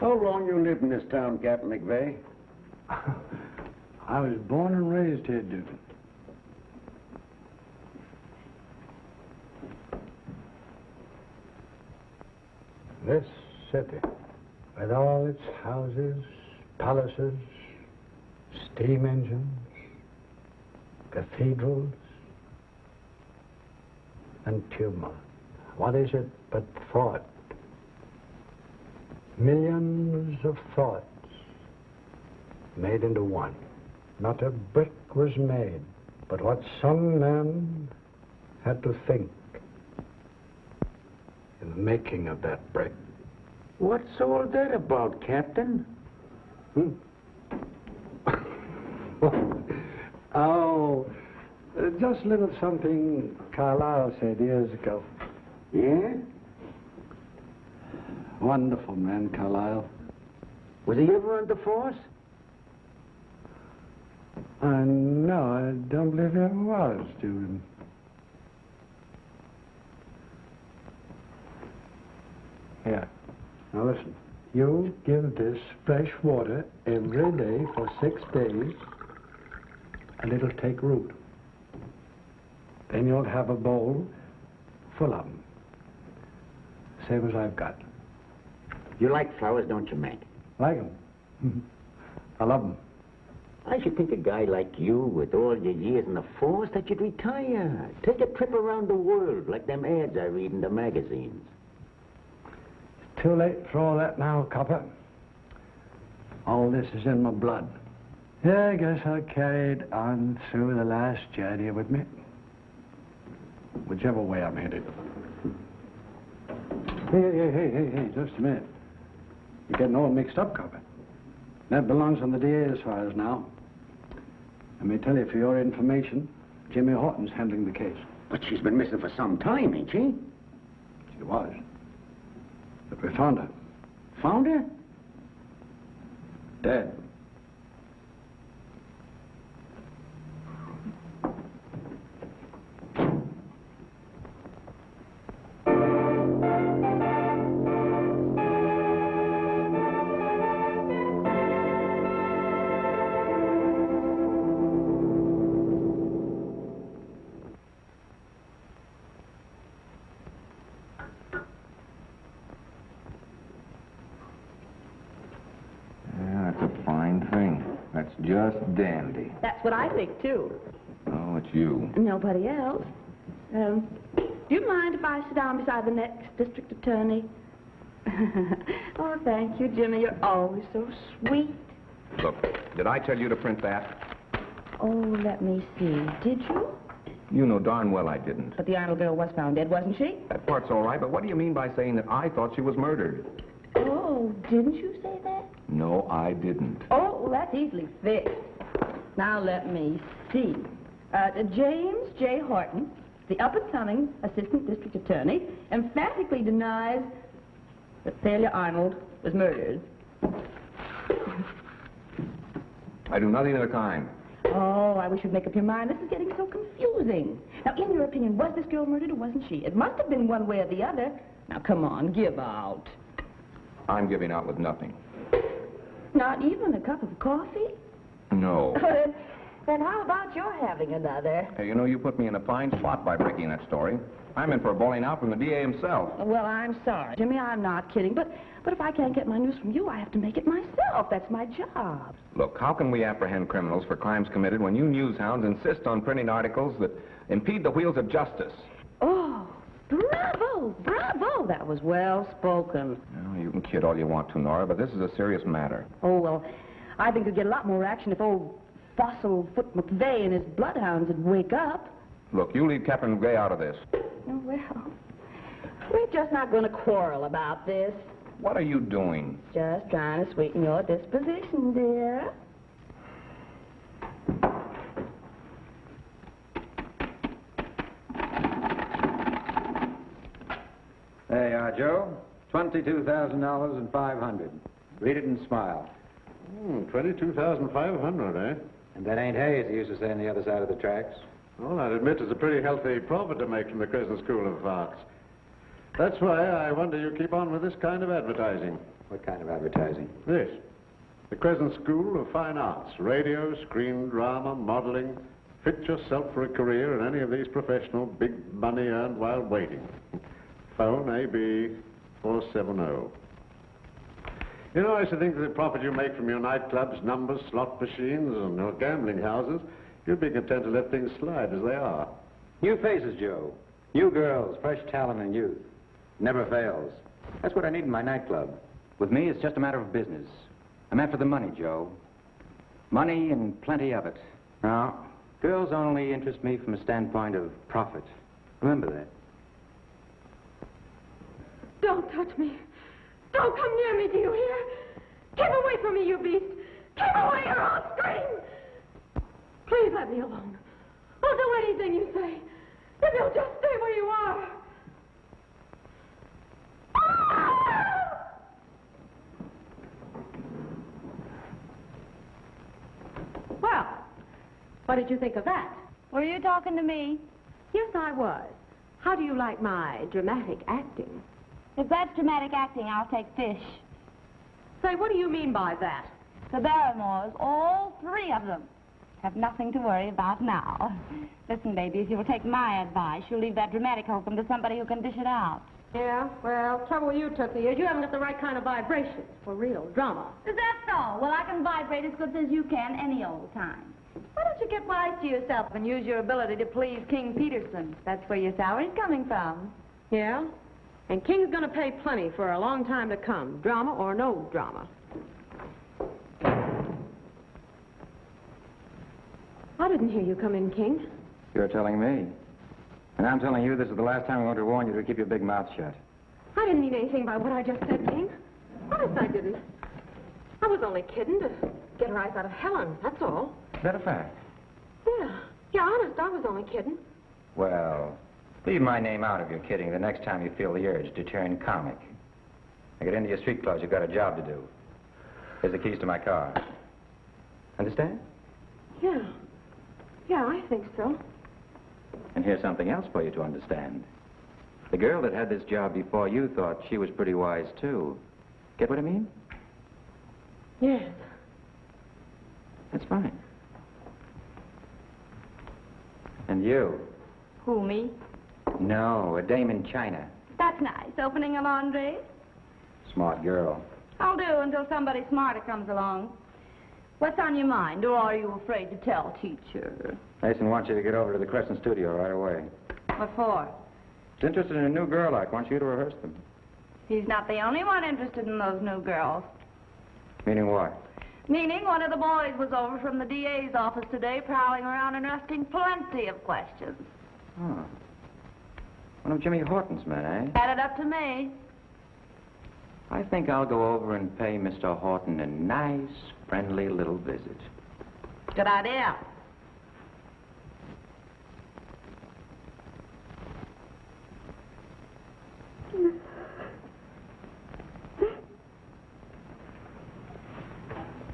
How long you lived in this town, Captain McVeigh? I was born and raised here, Duke. This city, with all its houses, palaces, steam engines, cathedrals, and tumult. What is it but thought? Millions of thoughts made into one. Not a brick was made, but what some men had to think in the making of that brick. What's all that about, Captain? Just a little something Carlyle said years ago. Yeah? Wonderful man, Carlyle. Was he ever on the force? No, I don't believe he ever was, Duke. Here. Now listen. You give this fresh water every day for 6 days, and it'll take root. Then you'll have a bowl full of them. Same as I've got. You like flowers, don't you, Mac? Like them. I love them. I should think a guy like you, with all your years in the force, that you'd retire. Take a trip around the world, like them ads I read in the magazines. Too late for all that now, copper. All this is in my blood. Yeah, I guess I carried on through the last journey with me. Whichever way I'm headed. Hey, just a minute. You're getting all mixed up, copper. That belongs on the DA's files now. Let me tell you, for your information, Jimmy Horton's handling the case. But she's been missing for some time, ain't she? She was. But we found her. Found her? Dead. Just dandy. That's what I think, too. Oh, it's you. Nobody else. Do you mind if I sit down beside the next district attorney? Oh, thank you, Jimmy. You're always so sweet. Look, did I tell you to print that? Oh, let me see. Did you? You know darn well I didn't. But the Arnold girl was found dead, wasn't she? That part's all right, but what do you mean by saying that I thought she was murdered? Oh, didn't you say that? No, I didn't. Oh, that's easily fixed. Now, let me see. James J. Horton, the up-and-coming assistant district attorney, emphatically denies that Thalia Arnold was murdered. I do nothing of the kind. Oh, I wish you'd make up your mind. This is getting so confusing. Now, in your opinion, was this girl murdered or wasn't she? It must have been one way or the other. Now, come on, give out. I'm giving out with nothing. Not even a cup of coffee? No. Then how about your having another? Hey, you know, you put me in a fine spot by breaking that story. I'm in for a bowling out from the DA himself. Well, I'm sorry, Jimmy, I'm not kidding. But if I can't get my news from you, I have to make it myself. That's my job. Look, how can we apprehend criminals for crimes committed when you newshounds insist on printing articles that impede the wheels of justice? Oh, bravo, bravo. That was well spoken. Well, you can kid all you want to, Nora, but this is a serious matter. Oh, well, I think we'd get a lot more action if old fossil-foot McVeigh and his bloodhounds would wake up. Look, you leave Captain McVeigh out of this. Oh, well, we're just not going to quarrel about this. What are you doing? Just trying to sweeten your disposition, dear. There you are, Joe. $22,000 and $500. Read it and smile. 22,500, eh? And that ain't hay, as they used to say on the other side of the tracks. Well, I'd admit it's a pretty healthy profit to make from the Crescent School of Arts. That's why I wonder you keep on with this kind of advertising. What kind of advertising? This. The Crescent School of Fine Arts. Radio, screen drama, modeling. Fit yourself for a career in any of these professional big money earned while waiting. Phone AB 470. You know, I used to think that the profit you make from your nightclubs, numbers, slot machines, and your gambling houses, you'd be content to let things slide as they are. New faces, Joe. New girls, fresh talent and youth. Never fails. That's what I need in my nightclub. With me, it's just a matter of business. I'm after the money, Joe. Money and plenty of it. Now, girls only interest me from a standpoint of profit. Remember that. Don't touch me. Don't come near me, do you hear? Keep away from me, you beast. Keep away or I'll scream. Please let me alone. I'll do anything you say. If you'll just stay where you are. Well, what did you think of that? Were you talking to me? Yes, I was. How do you like my dramatic acting? If that's dramatic acting, I'll take fish. Say, what do you mean by that? The Barrymores, all three of them, have nothing to worry about now. Listen, baby, if you'll take my advice, you'll leave that dramatic open to somebody who can dish it out. Yeah, well, trouble with you, Tootsie, is you haven't got the right kind of vibrations for real drama. Is that so? Well, I can vibrate as good as you can any old time. Why don't you get wise to yourself and use your ability to please King Peterson? That's where your salary's coming from. Yeah? And King's gonna pay plenty for a long time to come, drama or no drama. I didn't hear you come in, King. You're telling me. And I'm telling you this is the last time I'm going to warn you to keep your big mouth shut. I didn't mean anything by what I just said, King. Honest, I didn't. I was only kidding to get her eyes out of Helen, that's all. Is that a fact? Yeah, honest, I was only kidding. Well, leave my name out of your kidding the next time you feel the urge to turn comic. Now get into your street clothes. You've got a job to do. Here's the keys to my car. Understand? Yeah, I think so. And here's something else for you to understand. The girl that had this job before you thought she was pretty wise, too. Get what I mean? Yes. That's fine. And you? Who, me? No, a dame in China. That's nice. Opening a laundry? Smart girl. I'll do until somebody smarter comes along. What's on your mind, or are you afraid to tell, teacher? Mason wants you to get over to the Crescent studio right away. What for? He's interested in a new girl like. Wants you to rehearse them. He's not the only one interested in those new girls. Meaning what? Meaning one of the boys was over from the DA's office today prowling around and asking plenty of questions. Oh. One of Jimmy Horton's men, eh? Add it up to me. I think I'll go over and pay Mr. Horton a nice, friendly little visit. Good idea.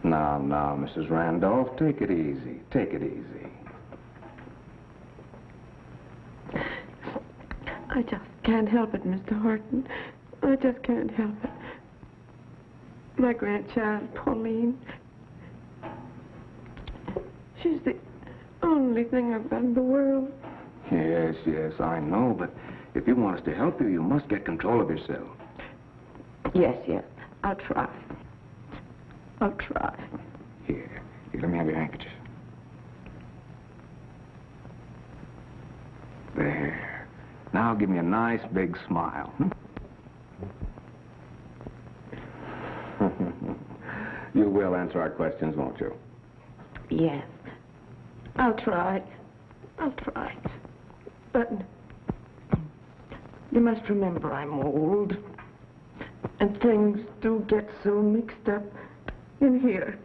Now, Mrs. Randolph, take it easy. Take it easy. I just can't help it, Mr. Horton. I just can't help it. My grandchild, Pauline. She's the only thing I've got in the world. Yes, I know, but if you want us to help you, you must get control of yourself. Yes, I'll try. I'll try. Here, let me have your handkerchief. There. Now give me a nice big smile. You will answer our questions, won't you? Yes. I'll try. But you must remember I'm old. And things do get so mixed up in here.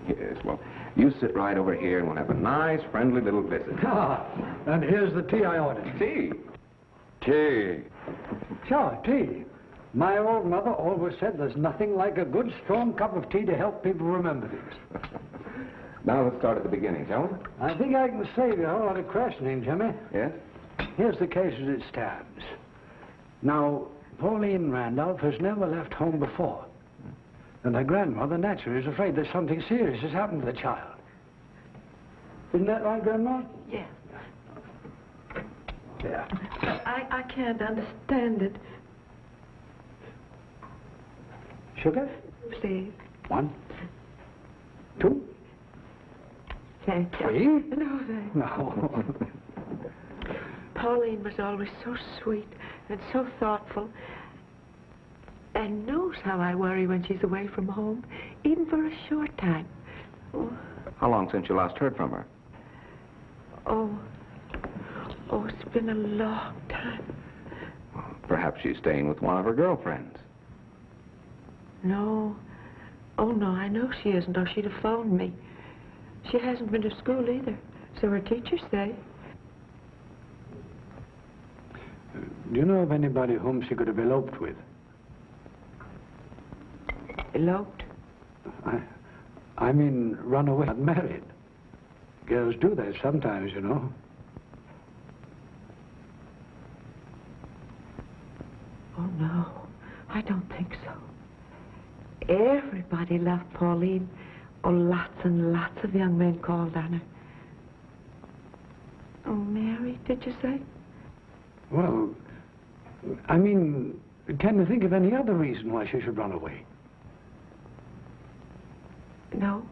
Yes, well, you sit right over here and we'll have a nice, friendly little visit. Ah, and here's the tea I ordered. Tea. Tea. Sure, tea. My old mother always said there's nothing like a good, strong cup of tea to help people remember things. Now let's start at the beginning, shall we? I think I can save you a whole lot of questioning, Jimmy. Yes? Here's the case as it stands. Now, Pauline Randolph has never left home before. And her grandmother naturally is afraid that something serious has happened to the child. Isn't that right, Grandma? Yes. Yeah. I can't understand it. Sugar? Please. 1, 2, Thank you. 3. No, thank you. No. Pauline was always so sweet and so thoughtful. And knows how I worry when she's away from home, even for a short time. Oh, How long since you last heard from her? it's been a long time. Perhaps she's staying with one of her girlfriends. No. Oh, no, I know she isn't, or she'd have phoned me. She hasn't been to school either, so her teachers say. Do you know of anybody whom she could have eloped with? Eloped? I mean, run away, not married. Girls do that sometimes, you know. Oh, no, I don't think so. Everybody loved Pauline. Oh, lots and lots of young men called on her. Oh, Mary, did you say? Well, I mean, can you think of any other reason why she should run away? No,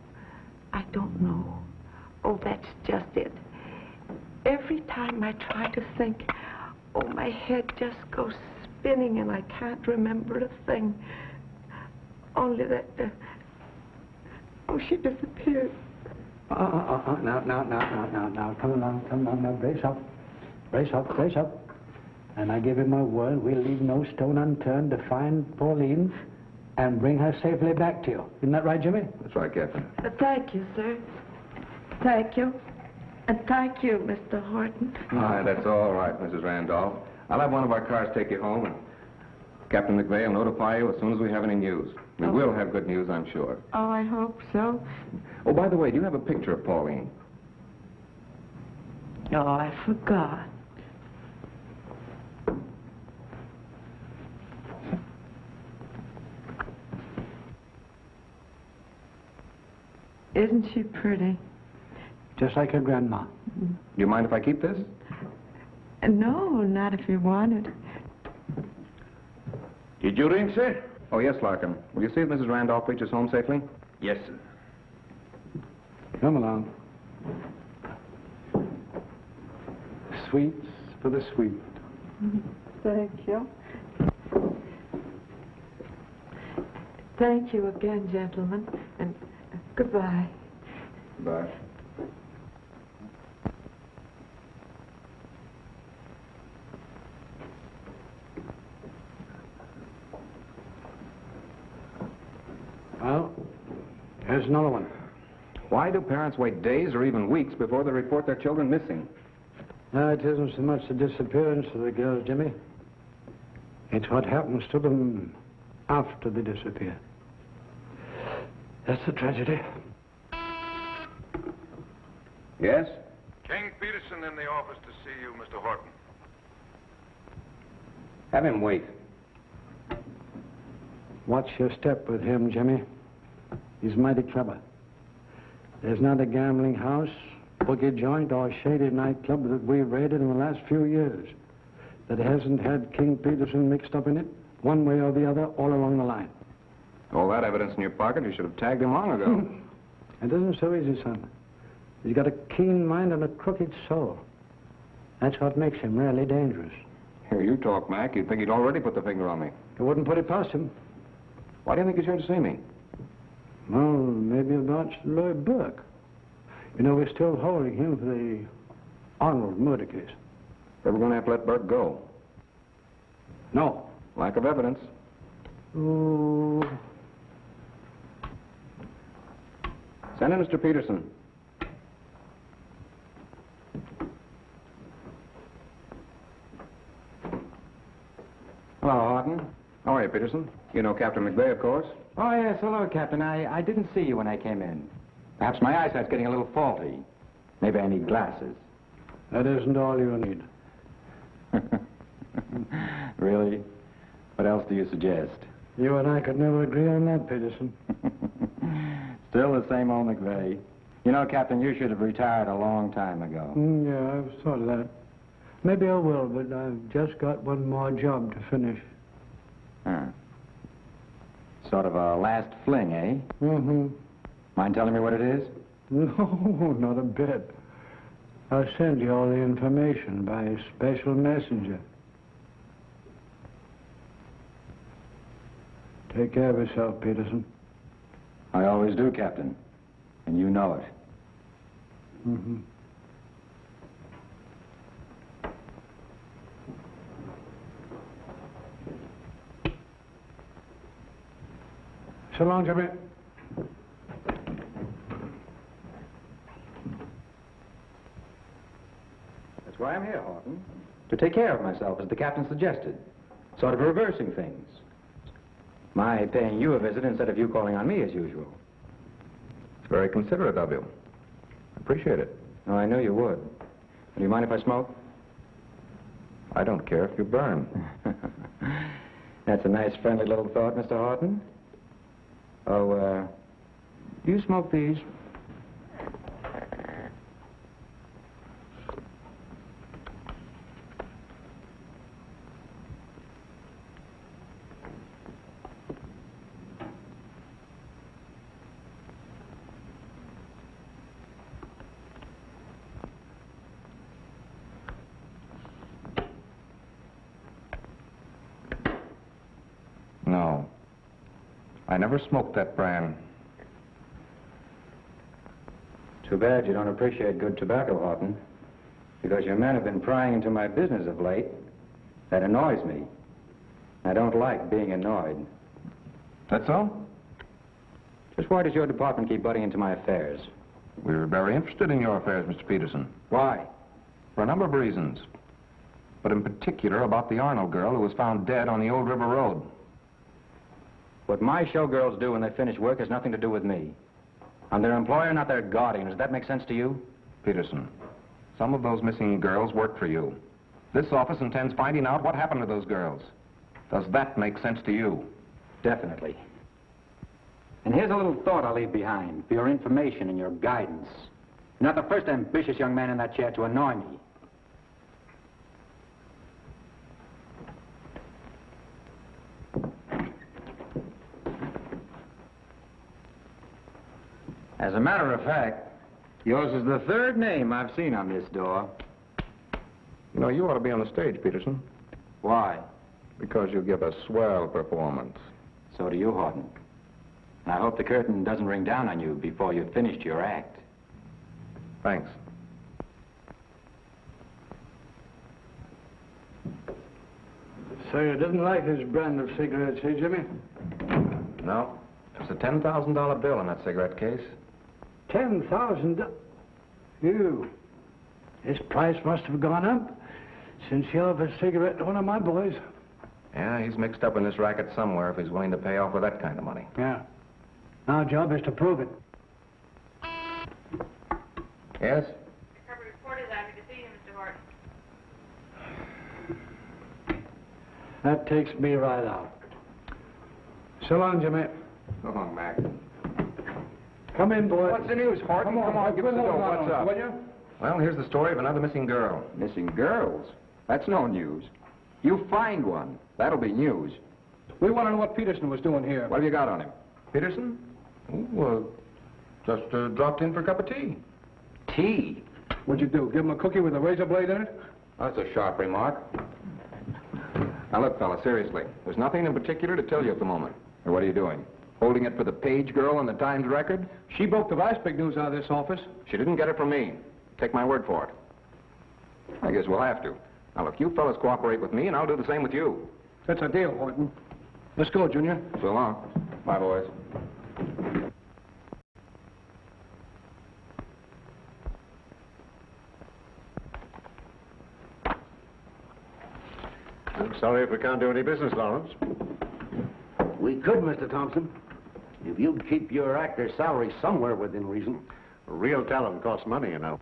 I don't know. Oh, that's just it. Every time I try to think, my head just goes spinning and I can't remember a thing. Only that, she disappeared. Now, come along, now, brace up. And I give you my word, we'll leave no stone unturned to find Pauline and bring her safely back to you. Isn't that right, Jimmy? That's right, Kathryn. Thank you, sir. Thank you. And thank you, Mr. Horton. That's all right, Mrs. Randolph. I'll have one of our cars take you home, and Captain McVeigh will notify you as soon as we have any news. We will have good news, I'm sure. Oh, I hope so. Oh, by the way, do you have a picture of Pauline? Oh, I forgot. Isn't she pretty? Just like her grandma. Do you mind if I keep this? No, not if you wanted. Did you ring, sir? Oh, yes, Larkin. Will you see if Mrs. Randolph reaches home safely? Yes, sir. Come along. Sweets for the sweet. Thank you. Thank you again, gentlemen, and goodbye. Bye. Well, here's another one. Why do parents wait days or even weeks before they report their children missing? No, it isn't so much the disappearance of the girls, Jimmy. It's what happens to them after they disappear. That's the tragedy. Yes? King Peterson in the office to see you, Mr. Horton. Have him wait. Watch your step with him, Jimmy. He's mighty clever. There's not a gambling house, bookie joint, or shady nightclub that we've raided in the last few years that hasn't had King Peterson mixed up in it, one way or the other, all along the line. All that evidence in your pocket, you should have tagged him long ago. It isn't so easy, son. He's got a keen mind and a crooked soul. That's what makes him really dangerous. Here you talk, Mac. You'd think he'd already put the finger on me. I wouldn't put it past him. Why do you think he's here to see me? Well, maybe about Lloyd Burke. You know, we're still holding him for the Arnold murder case. But we're going to have to let Burke go. No. Lack of evidence. Oh. Send in Mr. Peterson. Hello, Horton. How are you, Peterson? You know Captain McVeigh, of course. Oh, yes. Hello, Captain. I didn't see you when I came in. Perhaps my eyesight's getting a little faulty. Maybe I need glasses. That isn't all you need. really? What else do you suggest? You and I could never agree on that, Peterson. Still the same old McVeigh. You know, Captain, you should have retired a long time ago. Yeah, I've thought of that. Maybe I will, but I've just got one more job to finish. Huh. Sort of a last fling, eh? Mm-hmm. Mind telling me what it is? No, not a bit. I'll send you all the information by a special messenger. Take care of yourself, Peterson. I always do, Captain. And you know it. Mm-hmm. So long, Jimmy. That's why I'm here, Horton. To take care of myself, as the captain suggested. Sort of reversing things. My paying you a visit instead of you calling on me as usual. It's very considerate of you. Appreciate it. Oh, I knew you would. Do you mind if I smoke? I don't care if you burn. That's a nice, friendly little thought, Mr. Horton. Oh, do you smoke these? No. I never smoked that brand. Too bad you don't appreciate good tobacco, Horton. Because your men have been prying into my business of late. That annoys me. I don't like being annoyed. That's all? Just why does your department keep butting into my affairs? We're very interested in your affairs, Mr. Peterson. Why? For a number of reasons. But in particular about the Arnold girl who was found dead on the Old River Road. What my showgirls do when they finish work has nothing to do with me. I'm their employer, not their guardian. Does that make sense to you? Peterson, some of those missing girls work for you. This office intends finding out what happened to those girls. Does that make sense to you? Definitely. And here's a little thought I'll leave behind for your information and your guidance. You're not the first ambitious young man in that chair to annoy me. As a matter of fact, yours is the third name I've seen on this door. You know, you ought to be on the stage, Peterson. Why? Because you give a swell performance. So do you, Horton. And I hope the curtain doesn't ring down on you before you've finished your act. Thanks. So you didn't like his brand of cigarettes, eh, Jimmy? No. There's a $10,000 bill in that cigarette case. $10,000. You. His price must have gone up since he offered a cigarette to one of my boys. Yeah, he's mixed up in this racket somewhere if he's willing to pay off with that kind of money. Yeah. Our job is to prove it. Yes? Crawford reported happy to see you, Mr. Horton. That takes me right out. So long, Jimmy. Go on, Mac. Come in, boy. What's the news, Horton? Come on, give us the dough. What's up? Will you? Well, here's the story of another missing girl. Missing girls? That's no news. You find one. That'll be news. We want to know what Peterson was doing here. What have you got on him? Peterson? Oh, just dropped in for a cup of tea. Tea? What'd you do, give him a cookie with a razor blade in it? That's a sharp remark. Now, look, fella, seriously. There's nothing in particular to tell you at the moment. Or what are you doing? Holding it for the Page girl on the Times record? She broke the last big news out of this office. She didn't get it from me. Take my word for it. I guess we'll have to. Now, look, you fellas cooperate with me, and I'll do the same with you. That's a deal, Horton. Let's go, Junior. So long. Bye, boys. I'm sorry if we can't do any business, Lawrence. We could, Mr. Thompson. If you'd keep your actor's salary somewhere within reason. Real talent costs money, you know.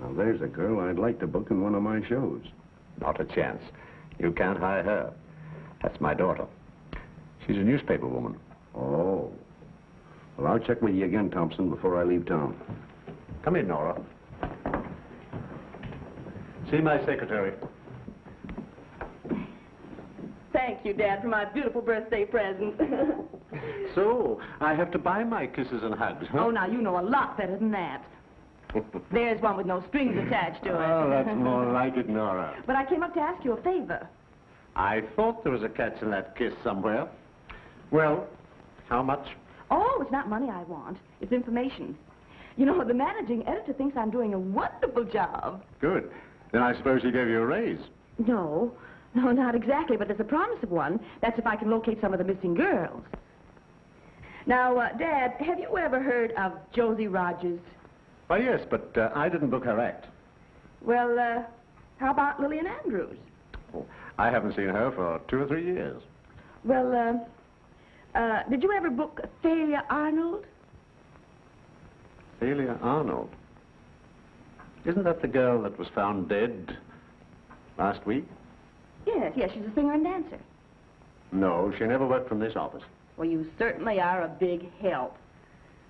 Now, there's a girl I'd like to book in one of my shows. Not a chance. You can't hire her. That's my daughter. She's a newspaper woman. Oh. Well, I'll check with you again, Thompson, before I leave town. Come in, Nora. See my secretary. Thank you, Dad, for my beautiful birthday present. So, I have to buy my kisses and hugs, huh? Oh, now, you know a lot better than that. There's one with no strings attached to it. Oh, that's more like it, Nora. But I came up to ask you a favor. I thought there was a catch in that kiss somewhere. Well, how much? Oh, it's not money I want. It's information. You know, the managing editor thinks I'm doing a wonderful job. Good. Then I suppose he gave you a raise. No, not exactly, but there's a promise of one. That's if I can locate some of the missing girls. Now, Dad, have you ever heard of Josie Rogers? Why, yes, but I didn't book her act. Well, how about Lillian Andrews? Oh, I haven't seen her for 2 or 3 years. Well, did you ever book Thalia Arnold? Thalia Arnold? Isn't that the girl that was found dead last week? Yes, she's a singer and dancer. No, she never worked from this office. Well, you certainly are a big help.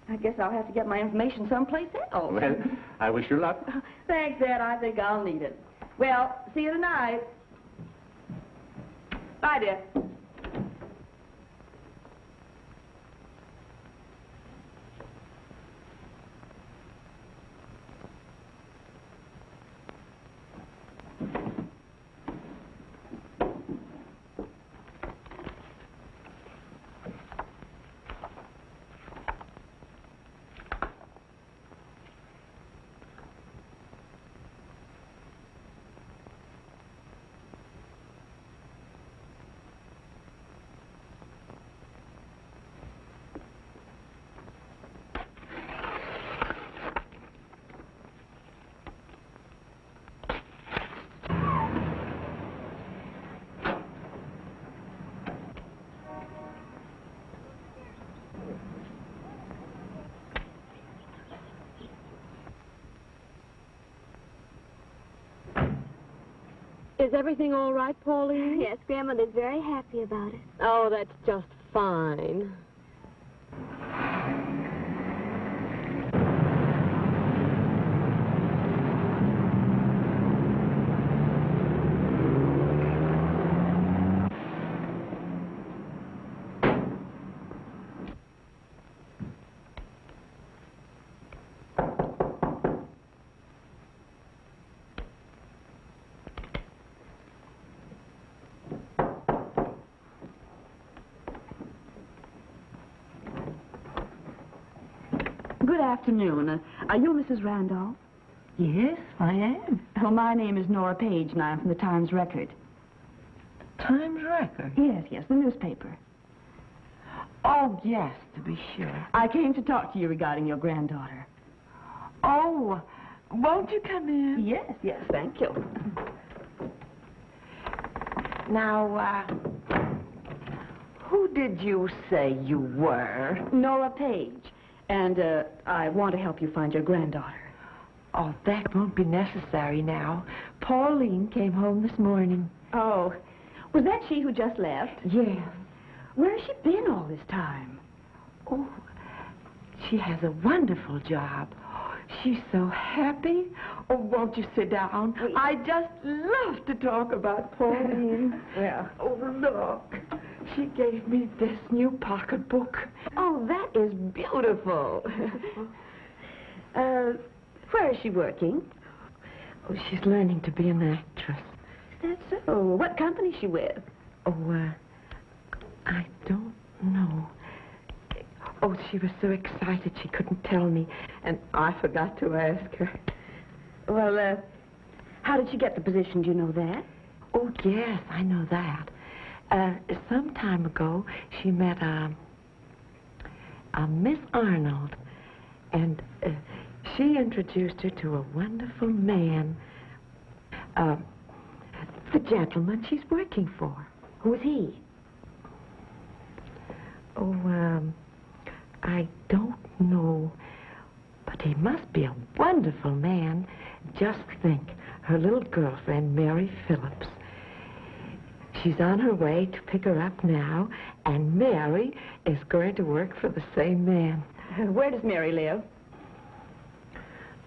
I guess I'll have to get my information someplace else. Well, I wish you luck. Thanks, Dad. I think I'll need it. Well, see you tonight. Bye, dear. Is everything all right, Pauline? Yes, Grandmother's very happy about it. Oh, that's just fine. Good afternoon. Are you Mrs. Randolph? Yes, I am. Oh, my name is Nora Page, and I'm from the Times Record. Times Record? Yes, the newspaper. Oh, yes, to be sure. I came to talk to you regarding your granddaughter. Oh, won't you come in? Yes, thank you. Now, who did you say you were? Nora Page. And, I want to help you find your granddaughter. Oh, that won't be necessary now. Pauline came home this morning. Oh, was that she who just left? Yes. Where has she been all this time? Oh, she has a wonderful job. She's so happy. Oh, won't you sit down? I just love to talk about Pauline. Well. Oh, look. She gave me this new pocketbook. Oh, that is beautiful. Where is she working? Oh, she's learning to be an actress. That's so. What company is she with? Oh, I don't know. Oh, she was so excited she couldn't tell me, and I forgot to ask her. Well, how did she get the position? Do you know that? Oh, yes, I know that. Some time ago, she met a Miss Arnold, and she introduced her to a wonderful man, the gentleman she's working for. Who is he? Oh, I don't know. But he must be a wonderful man. Just think, her little girlfriend, Mary Phillips. She's on her way to pick her up now, and Mary is going to work for the same man. Where does Mary live?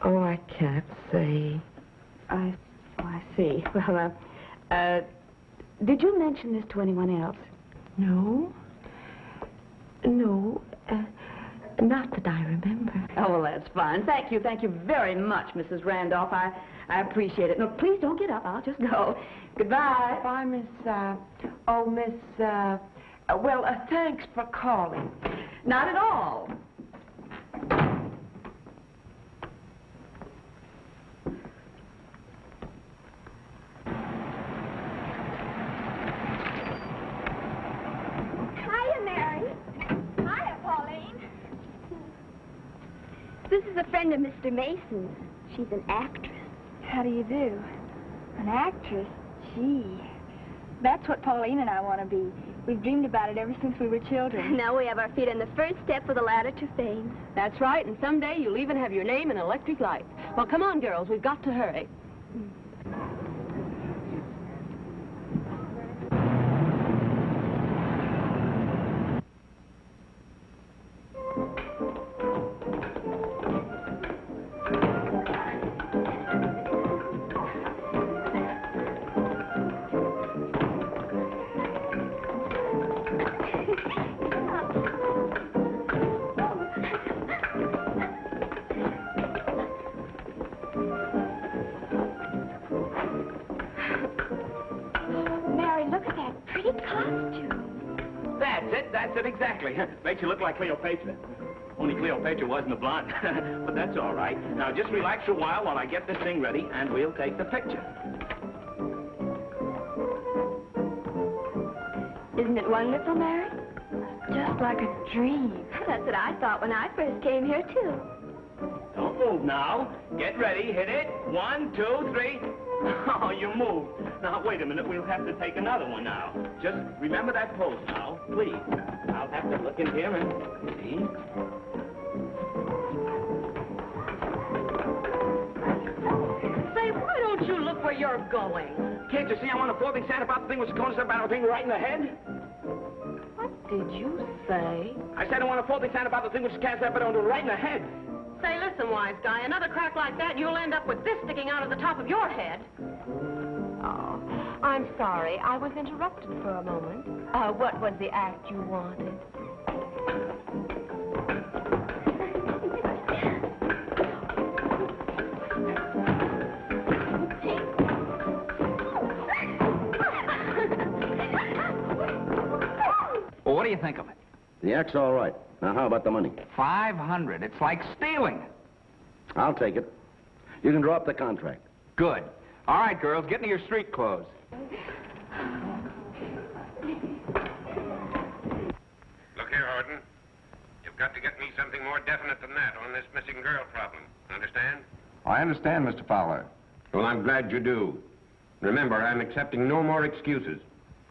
Oh, I can't say. I see. Well, did you mention this to anyone else? No. No, not that I remember. Oh, well, that's fine. Thank you very much, Mrs. Randolph. I appreciate it. No, please don't get up. I'll just go. Goodbye. Bye, Miss, thanks for calling. Not at all. This is a friend of Mr. Mason's. She's an actress. How do you do? An actress? Gee. That's what Pauline and I want to be. We've dreamed about it ever since we were children. Now we have our feet on the first step of the ladder to fame. That's right, and someday you'll even have your name in electric lights. Well, come on, girls. We've got to hurry. That's it exactly. Makes you look like Cleopatra. Only Cleopatra wasn't a blonde. But that's all right. Now just relax for a while I get this thing ready, and we'll take the picture. Isn't it wonderful, Mary? Just like a dream. That's what I thought when I first came here, too. Don't move now. Get ready. Hit it. 1, 2, 3. Oh, you moved. Now, wait a minute. We'll have to take another one now. Just remember that pose now, please. I'll have to look in here and see. Say, why don't you look where you're going? Can't you see I want to fall big Santa about the thing which goes about the thing right in the head? What did you say? I said I want to fall big Santa about the thing which can't happen right in the head. Say, listen, wise guy, another crack like that, you'll end up with this sticking out of the top of your head. Oh, I'm sorry. I was interrupted for a moment. What was the act you wanted? Well, what do you think of it? The act's all right. Now, how about the money? 500. It's like stealing. I'll take it. You can draw up the contract. Good. All right, girls, get into your street clothes. Look here, Horton. You've got to get me something more definite than that on this missing girl problem. Understand? I understand, Mr. Fowler. Well, I'm glad you do. Remember, I'm accepting no more excuses.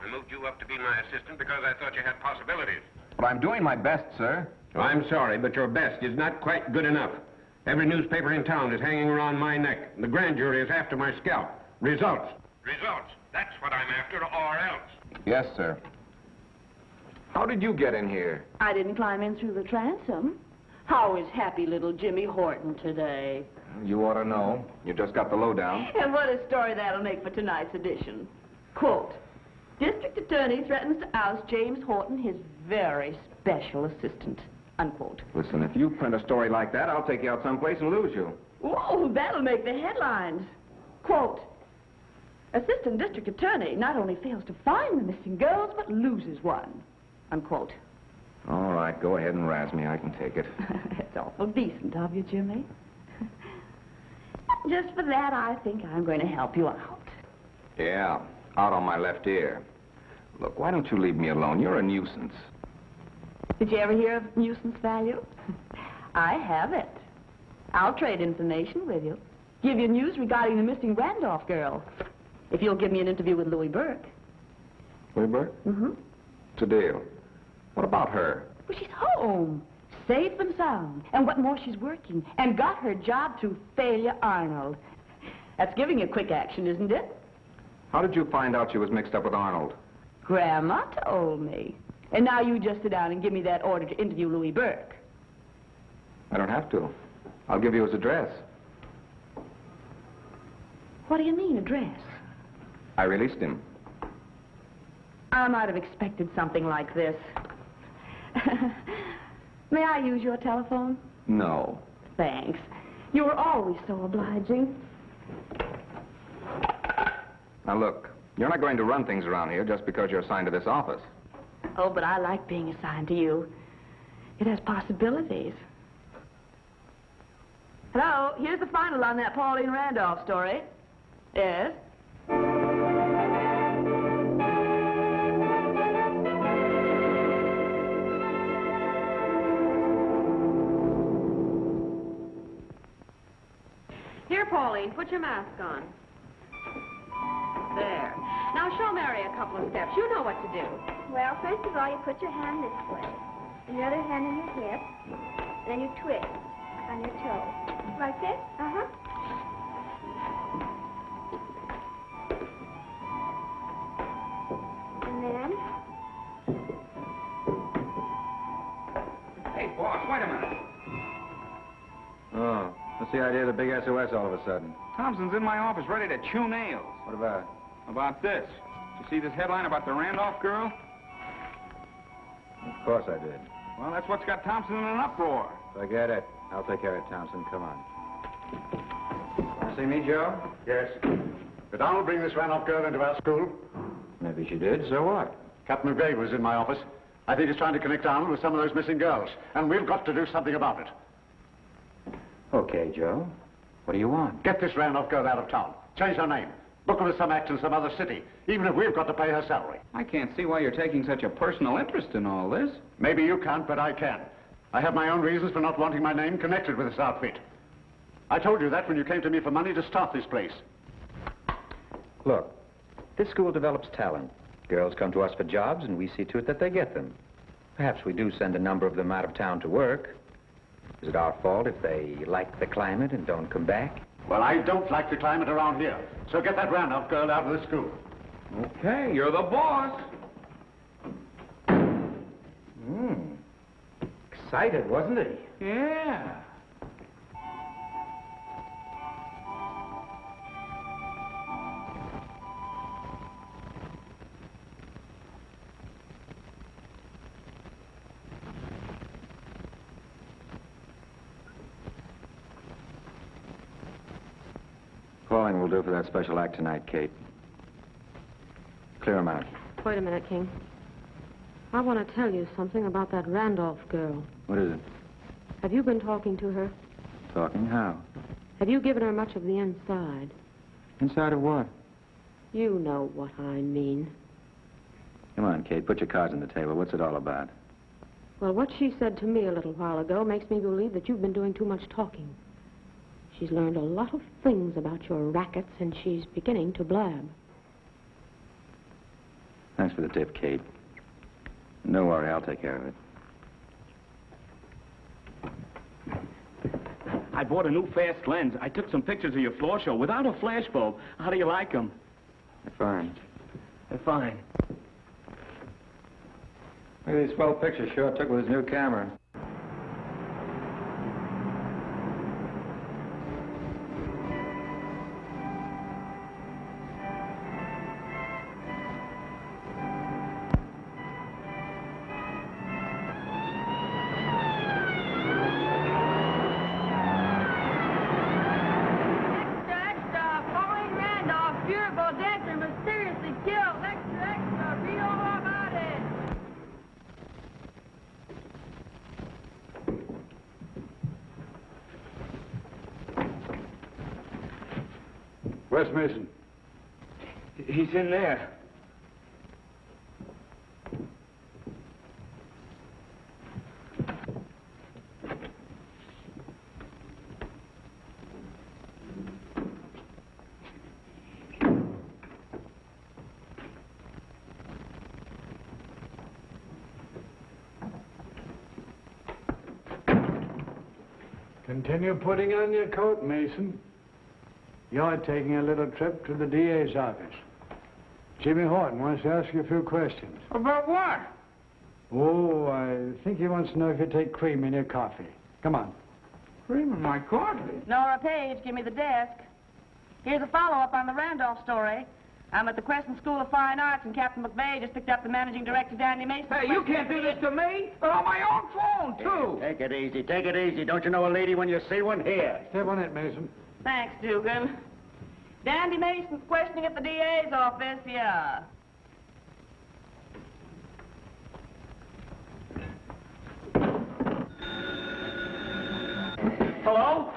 I moved you up to be my assistant because I thought you had possibilities. But I'm doing my best, sir. Oh, I'm sorry, but your best is not quite good enough. Every newspaper in town is hanging around my neck. The grand jury is after my scalp. Results. Results. That's what I'm after, or else. Yes, sir. How did you get in here? I didn't climb in through the transom. How is happy little Jimmy Horton today? You ought to know. You just got the lowdown. And what a story that'll make for tonight's edition. Quote, District Attorney threatens to oust James Horton, his very special assistant. Unquote. Listen, if you print a story like that, I'll take you out someplace and lose you. Whoa, that'll make the headlines. Quote, Assistant District Attorney not only fails to find the missing girls, but loses one. Unquote. All right, go ahead and razz me. I can take it. It's awful decent of you, Jimmy. Just for that, I think I'm going to help you out. Yeah, out on my left ear. Look, why don't you leave me alone? You're a nuisance. Did you ever hear of nuisance value? I have it. I'll trade information with you. Give you news regarding the missing Randolph girl. If you'll give me an interview with Louis Burke. Louis Burke? Mm-hmm. It's a deal. What about her? Well, she's home. safe and sound. And what more, she's working and got her job through Failure Arnold. That's giving you quick action, isn't it? How did you find out she was mixed up with Arnold? Grandma told me. And now you just sit down and give me that order to interview Louis Burke. I don't have to. I'll give you his address. What do you mean, address? I released him. I might have expected something like this. May I use your telephone? No. Thanks. You were always so obliging. Now look, you're not going to run things around here just because you're assigned to this office. Oh, but I like being assigned to you. It has possibilities. Hello, here's the final on that Pauline Randolph story. Yes? Here, Pauline, put your mask on. There. Now show Mary a couple of steps. You know what to do. Well, first of all, you put your hand this way, and your other hand on your hip, and then you twist on your toe. Like this? Uh-huh. And then... Hey, boss, wait a minute. Oh, what's the idea of the big SOS all of a sudden? Thompson's in my office ready to chew nails. What about? About this. Did you see this headline about the Randolph girl? Of course I did. Well, that's what's got Thompson in an uproar. Forget it. I'll take care of Thompson. Come on. Want to see me, Joe? Yes. Did Arnold bring this Randolph girl into our school? Maybe she did. So what? Captain McVeigh was in my office. I think he's trying to connect Arnold with some of those missing girls. And we've got to do something about it. Okay, Joe. What do you want? Get this Randolph girl out of town. Change her name. Book her with some act in some other city, even if we've got to pay her salary. I can't see why you're taking such a personal interest in all this. Maybe you can't, but I can. I have my own reasons for not wanting my name connected with this outfit. I told you that when you came to me for money to start this place. Look, this school develops talent. Girls come to us for jobs, and we see to it that they get them. Perhaps we do send a number of them out of town to work. Is it our fault if they like the climate and don't come back? Well, I don't like the climate around here. So get that Randolph girl out of the school. Okay, you're the boss. Excited, wasn't he? Yeah. Calling will do for that special act tonight, Kate. Clear him out. Wait a minute, King. I want to tell you something about that Randolph girl. What is it? Have you been talking to her? Talking how? Have you given her much of the inside? Inside of what? You know what I mean. Come on, Kate. Put your cards on the table. What's it all about? Well, what she said to me a little while ago makes me believe that you've been doing too much talking. She's learned a lot of things about your rackets, and she's beginning to blab. Thanks for the tip, Kate. No worry, I'll take care of it. I bought a new fast lens. I took some pictures of your floor show without a flash bulb. How do you like them? They're fine. They're fine. Look at these swell pictures Shaw took with his new camera. Where's Mason? He's in there. Continue putting on your coat, Mason. You're taking a little trip to the DA's office. Jimmy Horton wants to ask you a few questions. About what? Oh, I think he wants to know if you take cream in your coffee. Come on. Cream in my coffee? Nora Page, give me the desk. Here's a follow-up on the Randolph story. I'm at the Crescent School of Fine Arts, and Captain McVeigh just picked up the managing director, Danny Mason. Hey, you can't do this to me. But on my own phone, too. Take it easy, take it easy. Don't you know a lady when you see one? Here. Step on it, Mason. Thanks, Dugan. Dandy Mason's questioning at the DA's office, yeah. Hello?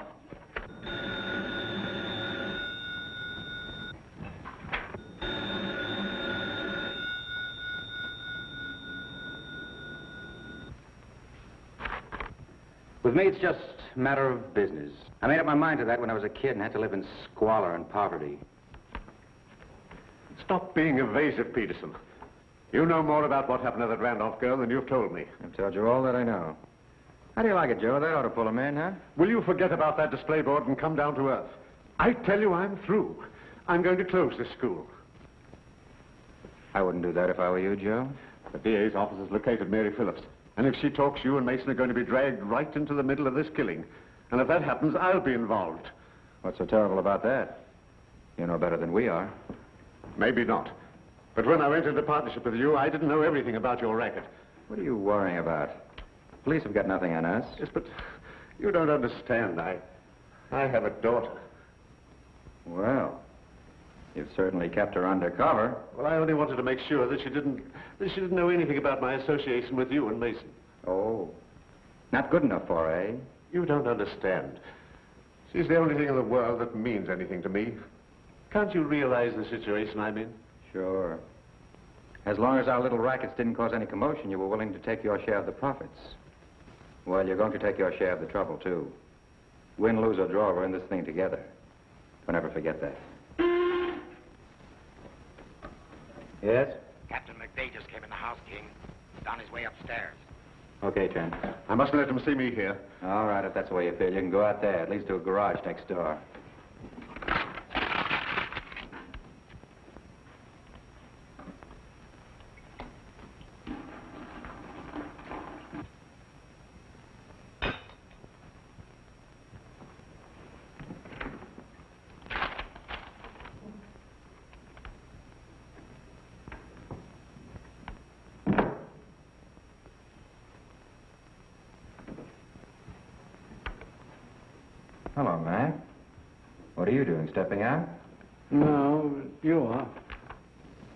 With me, it's just a matter of business. I made up my mind to that when I was a kid and had to live in squalor and poverty. Stop being evasive, Peterson. You know more about what happened to that Randolph girl than you've told me. I've told you all that I know. How do you like it, Joe? That ought to pull him in, huh? Will you forget about that display board and come down to earth? I tell you I'm through. I'm going to close this school. I wouldn't do that if I were you, Joe. The DA's office has located Mary Phillips. And if she talks, you and Mason are going to be dragged right into the middle of this killing. And if that happens, I'll be involved. What's so terrible about that? You know better than we are. Maybe not. But when I went into partnership with you, I didn't know everything about your racket. What are you worrying about? Police have got nothing on us. Yes, but you don't understand. I have a daughter. Well, you've certainly kept her undercover. Well, I only wanted to make sure that she didn't know anything about my association with you and Mason. Oh, not good enough for her, eh? You don't understand. She's the only thing in the world that means anything to me. Can't you realize the situation I'm in? Sure. As long as our little rackets didn't cause any commotion, you were willing to take your share of the profits. Well, you're going to take your share of the trouble, too. Win, lose, or draw, we're in this thing together. Don't ever forget that. Yes? Captain McVeigh just came in the house, King. He's on his way upstairs. Okay, Trent. I mustn't let him see me here. All right, if that's the way you feel, you can go out there, at least to a garage next door. Hello, man. What are you doing, stepping out? No, you are.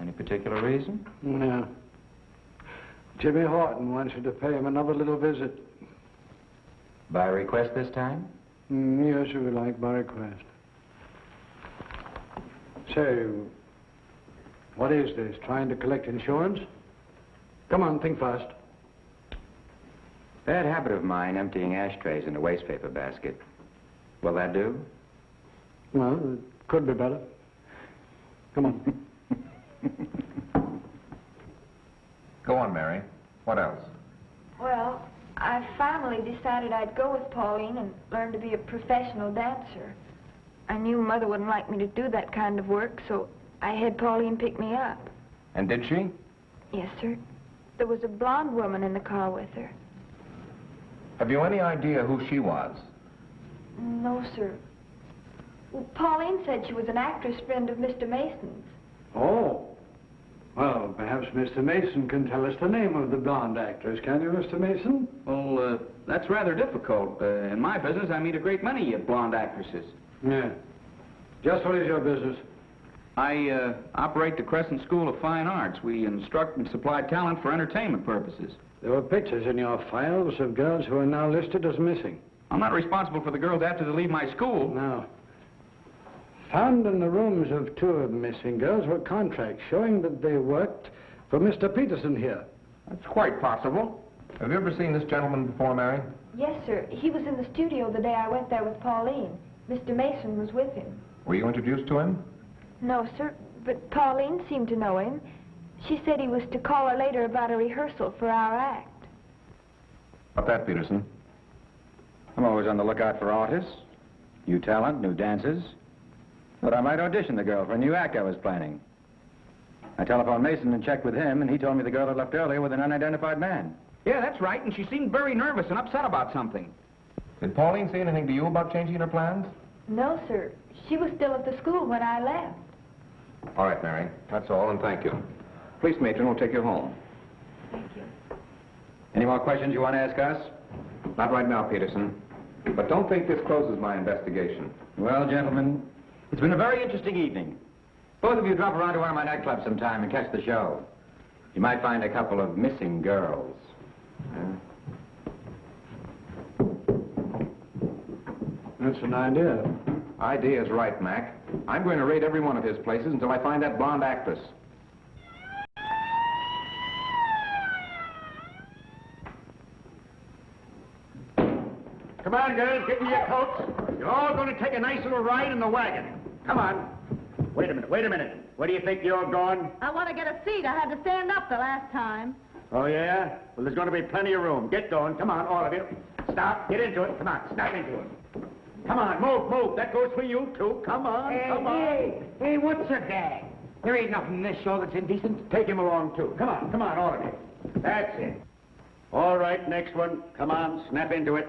Any particular reason? No. Jimmy Horton wants you to pay him another little visit. By request this time? Yes, if you like, by request. So, what is this? Trying to collect insurance? Come on, think fast. Bad habit of mine, emptying ashtrays in a wastepaper basket. Will that do? Well, it could be better. Come on. Go on, Mary. What else? Well, I finally decided I'd go with Pauline and learn to be a professional dancer. I knew Mother wouldn't like me to do that kind of work, so I had Pauline pick me up. And did she? Yes, sir. There was a blonde woman in the car with her. Have you any idea who she was? No, sir. Well, Pauline said she was an actress friend of Mr. Mason's. Oh. Well, perhaps Mr. Mason can tell us the name of the blonde actress, can you, Mr. Mason? Well, that's rather difficult. In my business, I meet a great many blonde actresses. Yeah. Just what is your business? I operate the Crescent School of Fine Arts. We instruct and supply talent for entertainment purposes. There were pictures in your files of girls who are now listed as missing. I'm not responsible for the girls after they leave my school. No. Found in the rooms of two of the missing girls were contracts showing that they worked for Mr. Peterson here. That's quite possible. Have you ever seen this gentleman before, Mary? Yes, sir. He was in the studio the day I went there with Pauline. Mr. Mason was with him. Were you introduced to him? No, sir, but Pauline seemed to know him. She said he was to call her later about a rehearsal for our act. About that, Peterson? I'm always on the lookout for artists, new talent, new dances. Thought I might audition the girl for a new act I was planning. I telephoned Mason and checked with him, and he told me the girl had left earlier with an unidentified man. Yeah, that's right, and she seemed very nervous and upset about something. Did Pauline say anything to you about changing her plans? No, sir. She was still at the school when I left. All right, Mary. That's all, and thank you. Police matron will take you home. Thank you. Any more questions you want to ask us? Not right now, Peterson. But don't think this closes my investigation. Well, gentlemen, it's been a very interesting evening. Both of you drop around to one of my nightclubs sometime and catch the show. You might find a couple of missing girls. That's an idea. Idea's right, Mac. I'm going to raid every one of his places until I find that blonde actress. Come on, girls, get me your coats. You're all going to take a nice little ride in the wagon. Come on. Wait a minute. Where do you think you're going? I want to get a seat. I had to stand up the last time. Oh, yeah? Well, there's going to be plenty of room. Get going. Come on, all of you. Stop. Get into it. Come on, snap into it. Come on, move. That goes for you, too. Come on, come on. Hey, what's a gag? There ain't nothing in this show that's indecent. Take him along, too. Come on, all of you. That's it. All right, next one. Come on, snap into it.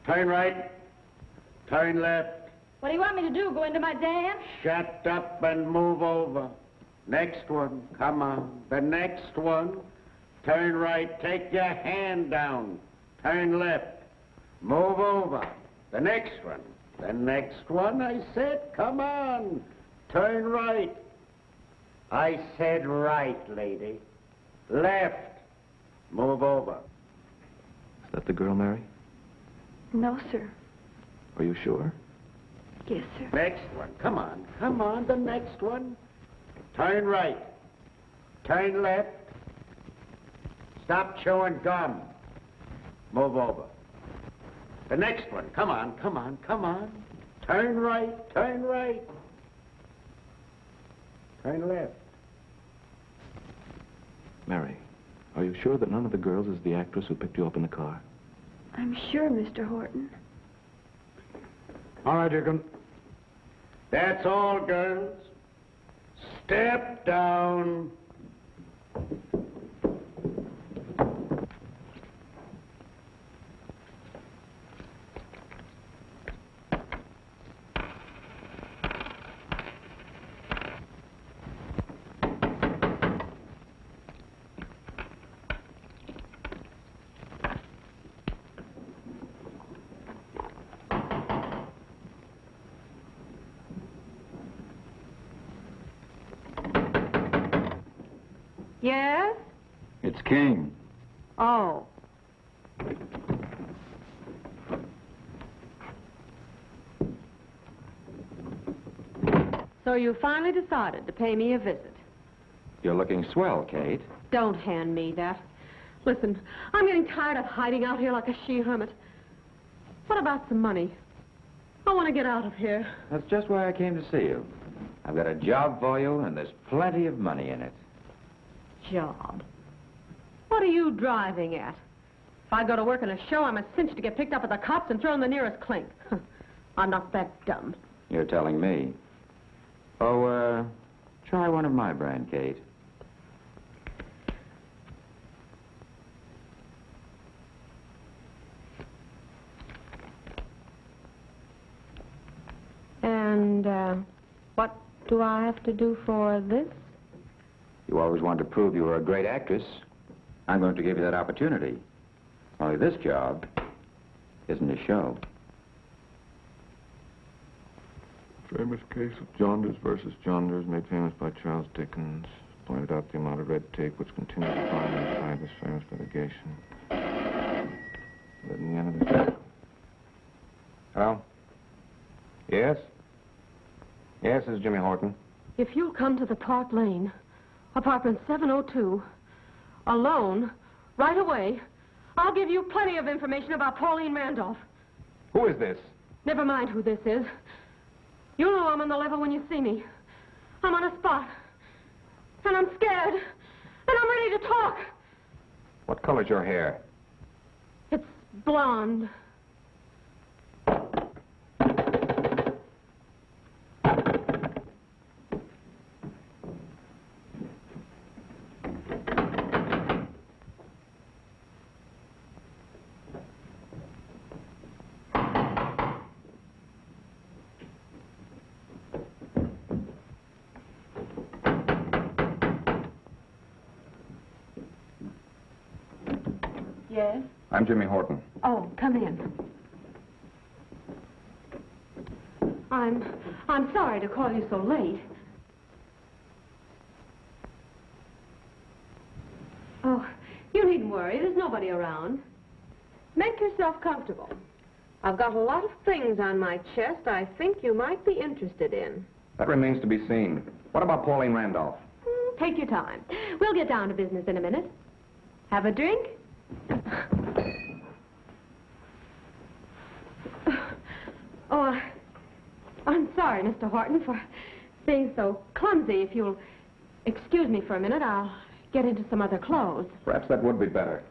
Turn right. Turn left. What do you want me to do, go into my dance? Shut up and move over. Next one. Come on. The next one. Turn right. Take your hand down. Turn left. Move over. The next one. The next one, I said. Come on. Turn right. I said right, lady. Left. Move over. Is that the girl, Mary? No, sir. Are you sure? Yes, sir. Next one. Come on, the next one. Turn right. Turn left. Stop chewing gum. Move over. The next one. Come on. Turn right. Turn left. Mary, are you sure that none of the girls is the actress who picked you up in the car? I'm sure, Mr. Horton. All right, you can... That's all, girls. Step down. Yes? It's King. Oh. So you finally decided to pay me a visit. You're looking swell, Kate. Don't hand me that. Listen, I'm getting tired of hiding out here like a she-hermit. What about some money? I want to get out of here. That's just why I came to see you. I've got a job for you, and there's plenty of money in it. Job? What are you driving at? If I go to work in a show, I'm a cinch to get picked up at the cops and thrown in the nearest clink. I'm not that dumb. You're telling me. Oh, try one of my brand, Kate. And, what do I have to do for this? You always wanted to prove you were a great actress. I'm going to give you that opportunity. Only this job isn't a show. Famous case of Jaunders versus Jaunders, made famous by Charles Dickens. Pointed out the amount of red tape which continued to find inside this famous litigation. But in the end of the... Hello? Yes? Yes, this is Jimmy Horton. If you'll come to the Park Lane, apartment 702, alone, right away, I'll give you plenty of information about Pauline Randolph. Who is this? Never mind who this is. You'll know I'm on the level when you see me. I'm on a spot. And I'm scared. And I'm ready to talk. What color's your hair? It's blonde. Yes? I'm Jimmy Horton. Oh, come in. I'm sorry to call you so late. Oh, you needn't worry. There's nobody around. Make yourself comfortable. I've got a lot of things on my chest I think you might be interested in. That remains to be seen. What about Pauline Randolph? Take your time. We'll get down to business in a minute. Have a drink? Oh, I'm sorry, Mr. Horton, for being so clumsy. If you'll excuse me for a minute, I'll get into some other clothes. Perhaps that would be better.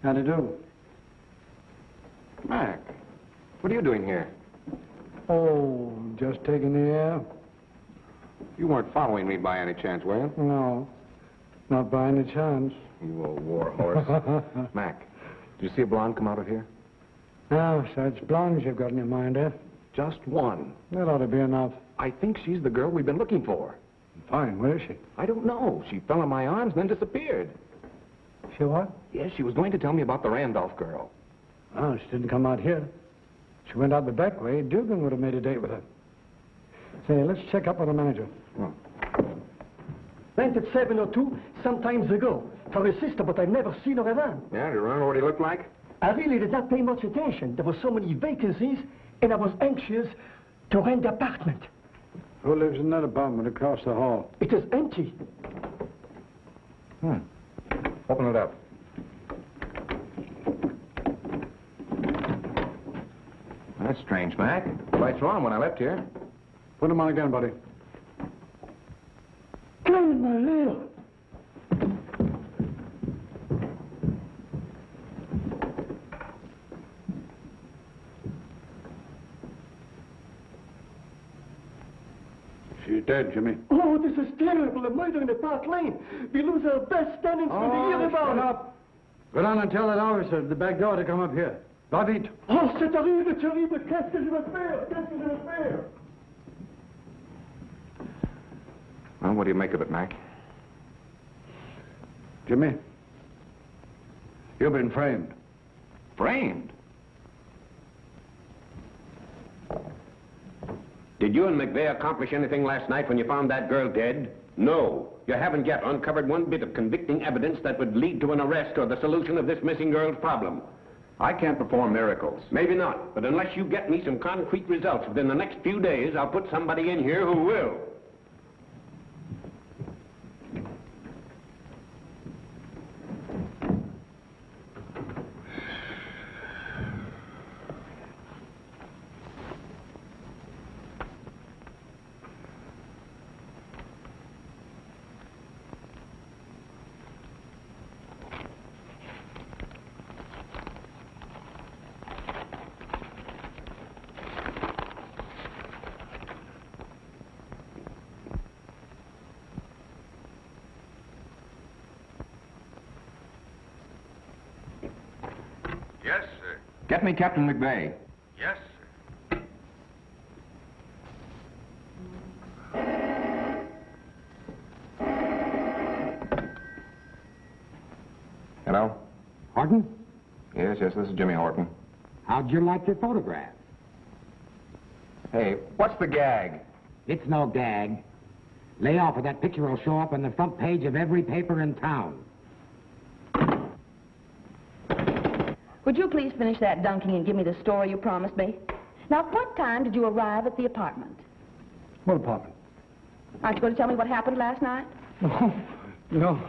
How do you do? Mac, what are you doing here? Oh, just taking the air. You weren't following me by any chance, were you? No, not by any chance. You old war horse. Mac, did you see a blonde come out of here? Ah, so it's blondes you've got in your mind, eh? Just one. That ought to be enough. I think she's the girl we've been looking for. Fine, where is she? I don't know. She fell in my arms and then disappeared. She what? Yes, she was going to tell me about the Randolph girl. Oh, she didn't come out here. She went out the back way. Dugan would have made a date with her. Say, let's check up with the manager. Oh. Went at 7:02 some times ago for her sister, but I've never seen her around. Yeah, do you remember what he looked like? I really did not pay much attention. There were so many vacancies, and I was anxious to rent the apartment. Who lives in that apartment across the hall? It is empty. Open it up. That's strange, Mac. The lights were on when I left here. Put them on again, buddy. Climb my ladle. She's dead, Jimmy. Oh, this is terrible. A murder in the Park Lane. We lose our best standings for the year about shut up. Go down and tell that officer at the back door to come up here. Va vite. Oh, c'est terrible, terrible. Qu'est-ce que je vais faire? Qu'est-ce que je vais faire? Well, what do you make of it, Mac? Jimmy, you've been framed. Framed? Did you and McVeigh accomplish anything last night when you found that girl dead? No. You haven't yet uncovered one bit of convicting evidence that would lead to an arrest or the solution of this missing girl's problem. I can't perform miracles. Maybe not, but unless you get me some concrete results within the next few days, I'll put somebody in here who will. Get me Captain McVeigh. Yes, Hello? Horton? Yes, this is Jimmy Horton. How'd you like your photograph? Hey, what's the gag? It's no gag. Lay off, or that picture will show up on the front page of every paper in town. Would you please finish that dunking and give me the story you promised me? Now, what time did you arrive at the apartment? What apartment? Aren't you going to tell me what happened last night? No,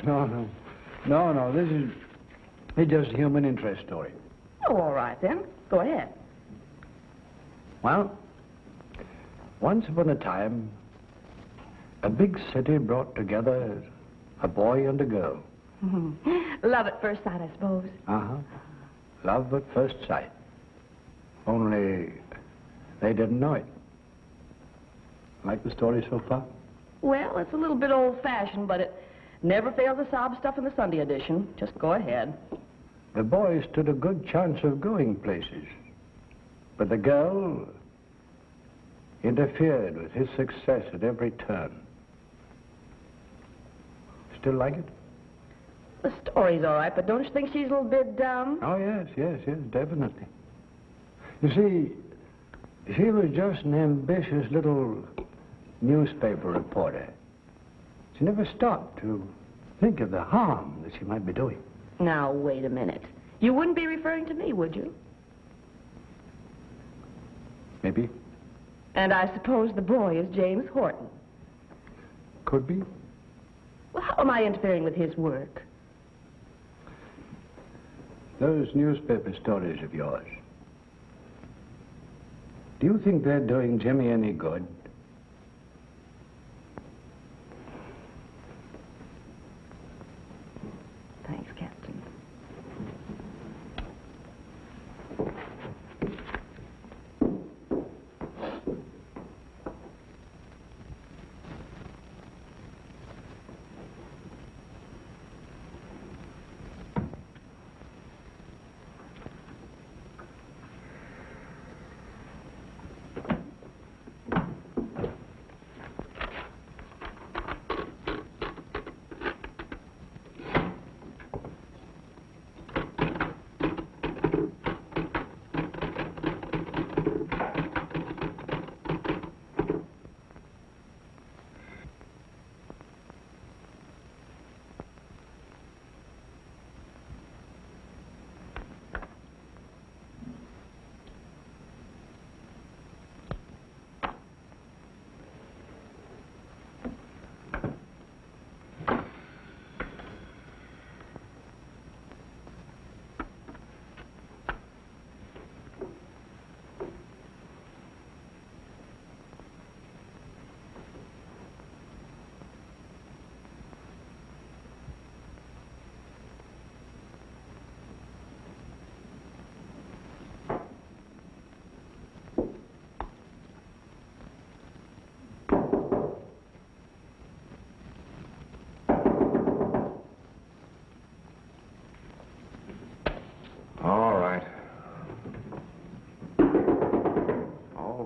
this is just a human interest story. Oh, all right, then. Go ahead. Well, once upon a time, a big city brought together a boy and a girl. Love at first sight, I suppose. Uh-huh. Love at first sight. Only they didn't know it. Like the story so far? Well, it's a little bit old-fashioned, but it never fails to sob stuff in the Sunday edition. Just go ahead. The boy stood a good chance of going places. But the girl interfered with his success at every turn. Still like it? The story's all right, but don't you think she's a little bit dumb? Oh, yes, definitely. You see, she was just an ambitious little newspaper reporter. She never stopped to think of the harm that she might be doing. Now, wait a minute. You wouldn't be referring to me, would you? Maybe. And I suppose the boy is James Horton. Could be. Well, how am I interfering with his work? Those newspaper stories of yours, do you think they're doing Jimmy any good? Thanks, Captain.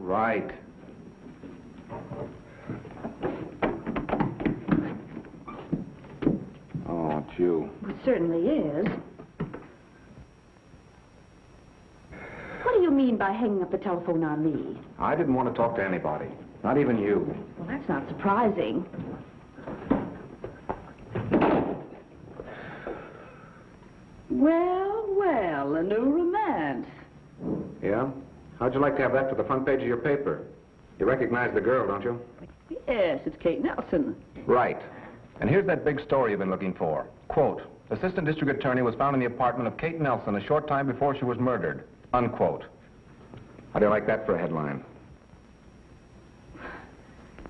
Right. Oh, it's you. It certainly is. What do you mean by hanging up the telephone on me? I didn't want to talk to anybody. Not even you. Well, that's not surprising. Well, a new romance. Yeah? How'd you like to have that for the front page of your paper? You recognize the girl, don't you? Yes, it's Kate Nelson. Right. And here's that big story you've been looking for. Quote, Assistant District Attorney was found in the apartment of Kate Nelson a short time before she was murdered. Unquote. How do you like that for a headline?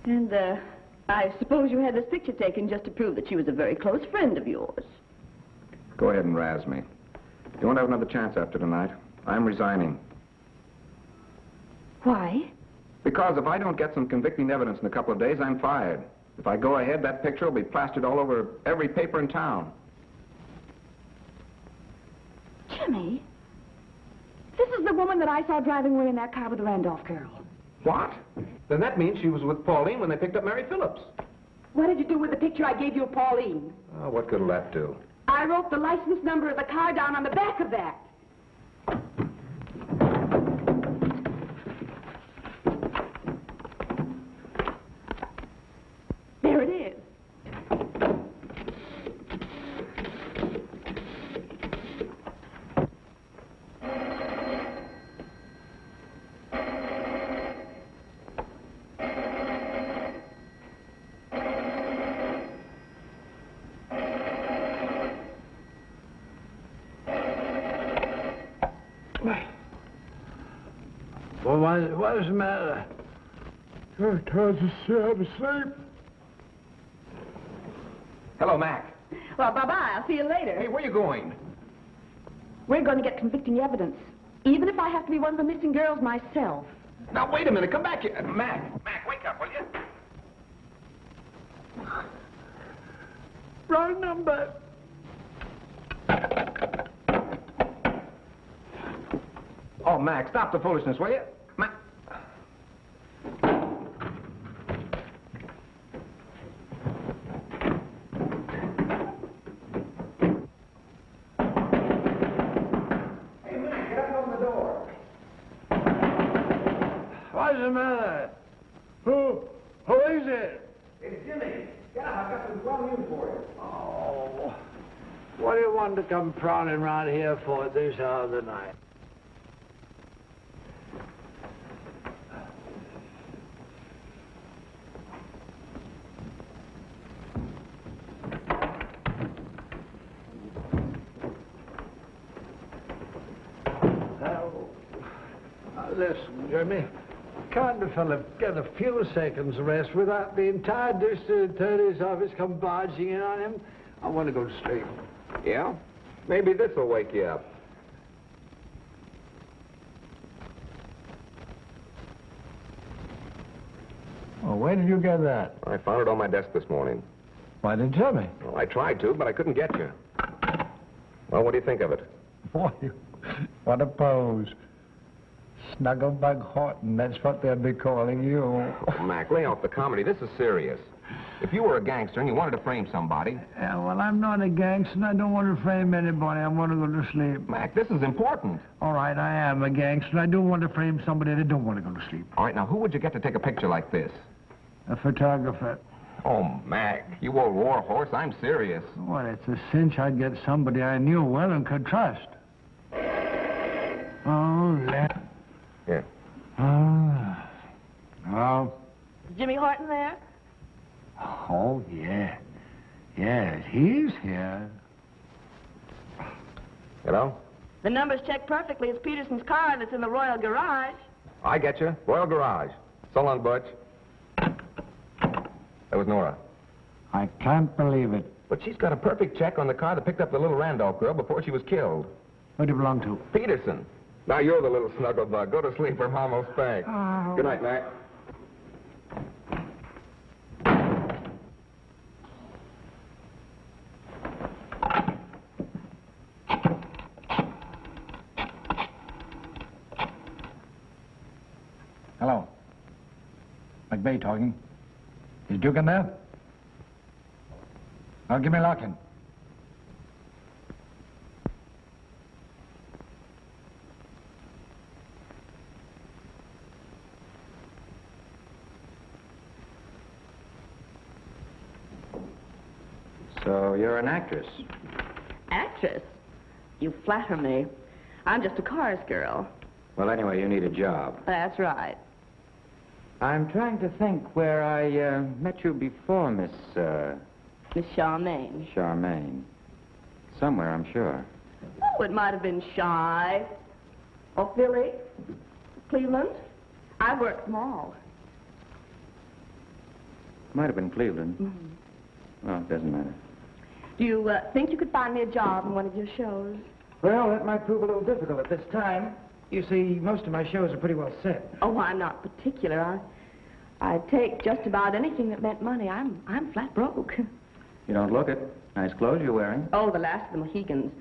And, I suppose you had this picture taken just to prove that she was a very close friend of yours. Go ahead and razz me. You won't have another chance after tonight. I'm resigning. Why? Because if I don't get some convicting evidence in a couple of days, I'm fired. If I go ahead, that picture will be plastered all over every paper in town. Jimmy, this is woman that I saw driving away in that car with the Randolph girl. What? Then that means she was with Pauline when they picked up Mary Phillips. What did you do with the picture I gave you of Pauline? Oh, what good'll that do? I wrote the license number of the car down on the back of that. There it is. Well, what's the matter? I can't stay asleep. Hello, Mac. Well, bye-bye. I'll see you later. Hey, where are you going? We're going to get convicting evidence, even if I have to be one of the missing girls myself. Now, wait a minute. Come back here. Mac, wake up, will you? Wrong number. Oh, Mac, stop the foolishness, will you? Mac. Hey, Mac, get up and open the door. What's the matter? Who is it? It's Jimmy. Get up, I've got some swell news for you. Oh, what do you want to come prowling around here for at this hour of the night? Listen, Jimmy, can't a fella get a few seconds rest without the entire district attorney's office come barging in on him? I want to go to sleep. Yeah? Maybe this will wake you up. Well, where did you get that? I found it on my desk this morning. Why didn't you tell me? Well, I tried to, but I couldn't get you. Well, what do you think of it? Boy, what a pose. Snugglebug Horton, that's what they'll be calling you. Oh, Mac, lay off the comedy. This is serious. If you were a gangster and you wanted to frame somebody... Yeah, well, I'm not a gangster, and I don't want to frame anybody. I want to go to sleep. Mac, this is important. All right, I am a gangster. I do want to frame somebody that don't want to go to sleep. All right, now, who would you get to take a picture like this? A photographer. Oh, Mac, you old war horse, I'm serious. Well, it's a cinch I'd get somebody I knew well and could trust. Oh, Yeah. Oh. Is Jimmy Horton there? Oh, yeah. Yes, he's here. Hello? The number's checked perfectly. It's Peterson's car that's in the Royal Garage. I get you. Royal Garage. So long, Butch. That was Nora. I can't believe it. But she's got a perfect check on the car that picked up the little Randolph girl before she was killed. Who do you belong to? Peterson. Now you're the little snugglebug. Go to sleep or Mom will spank. Oh. Good night, Mac. Hello. McVeigh talking. Is Duke in there? Oh, give me a lock-in. So you're an actress? Actress? You flatter me. I'm just a chorus girl. Well, anyway, you need a job. That's right. I'm trying to think where I met you before, Miss Miss Charmaine. Charmaine. Somewhere, I'm sure. Oh, it might have been Shy. Or Philly. Cleveland. I worked them all. Might have been Cleveland. Mm-hmm. Well, it doesn't matter. Do you think you could find me a job in one of your shows? Well, that might prove a little difficult at this time. You see, most of my shows are pretty well set. Oh, I'm not particular. I'd take just about anything that meant money. I'm flat broke. You don't look it. Nice clothes you're wearing. Oh, the last of the Mohegans.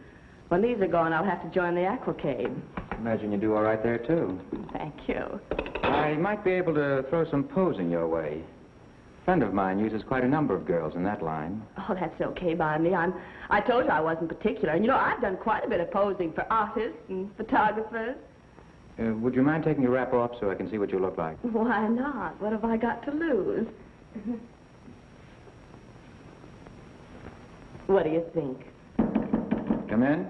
When these are gone, I'll have to join the Aquacade. Imagine you do all right there, too. Thank you. I might be able to throw some posing your way. A friend of mine uses quite a number of girls in that line. Oh, that's okay by me. I told you I wasn't particular. And, you know, I've done quite a bit of posing for artists and photographers. Would you mind taking your wrap off so I can see what you look like? Why not? What have I got to lose? What do you think? Come in.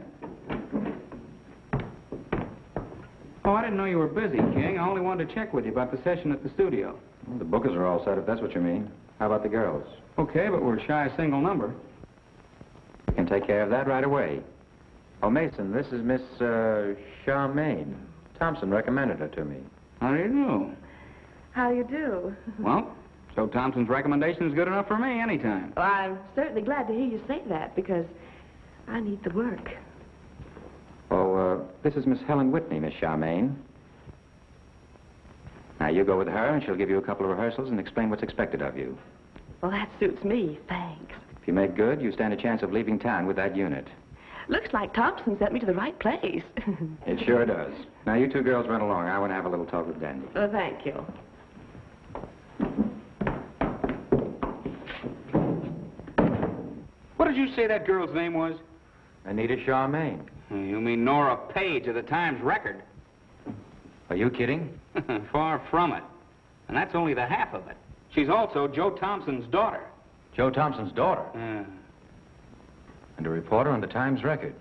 Oh, I didn't know you were busy, King. I only wanted to check with you about the session at the studio. Well, the bookers are all set, if that's what you mean. How about the girls? Okay, but we're shy a single number. We can take care of that right away. Oh, Mason, this is Miss, Charmaine. Thompson recommended her to me. How do you do? How do you do? Well, Joe Thompson's recommendation is good enough for me anytime. Well, I'm certainly glad to hear you say that, because I need the work. Oh, this is Miss Helen Whitney, Miss Charmaine. Now, you go with her, and she'll give you a couple of rehearsals and explain what's expected of you. Well, that suits me, thanks. If you make good, you stand a chance of leaving town with that unit. Looks like Thompson sent me to the right place. It sure does. Now, you two girls run along. I want to have a little talk with Dandy. Oh, thank you. What did you say that girl's name was? Anita Charmaine. You mean Nora Page of the Times Record. Are you kidding? Far from it. And that's only the half of it. She's also Joe Thompson's daughter. Joe Thompson's daughter? Yeah. And a reporter on the Times Record.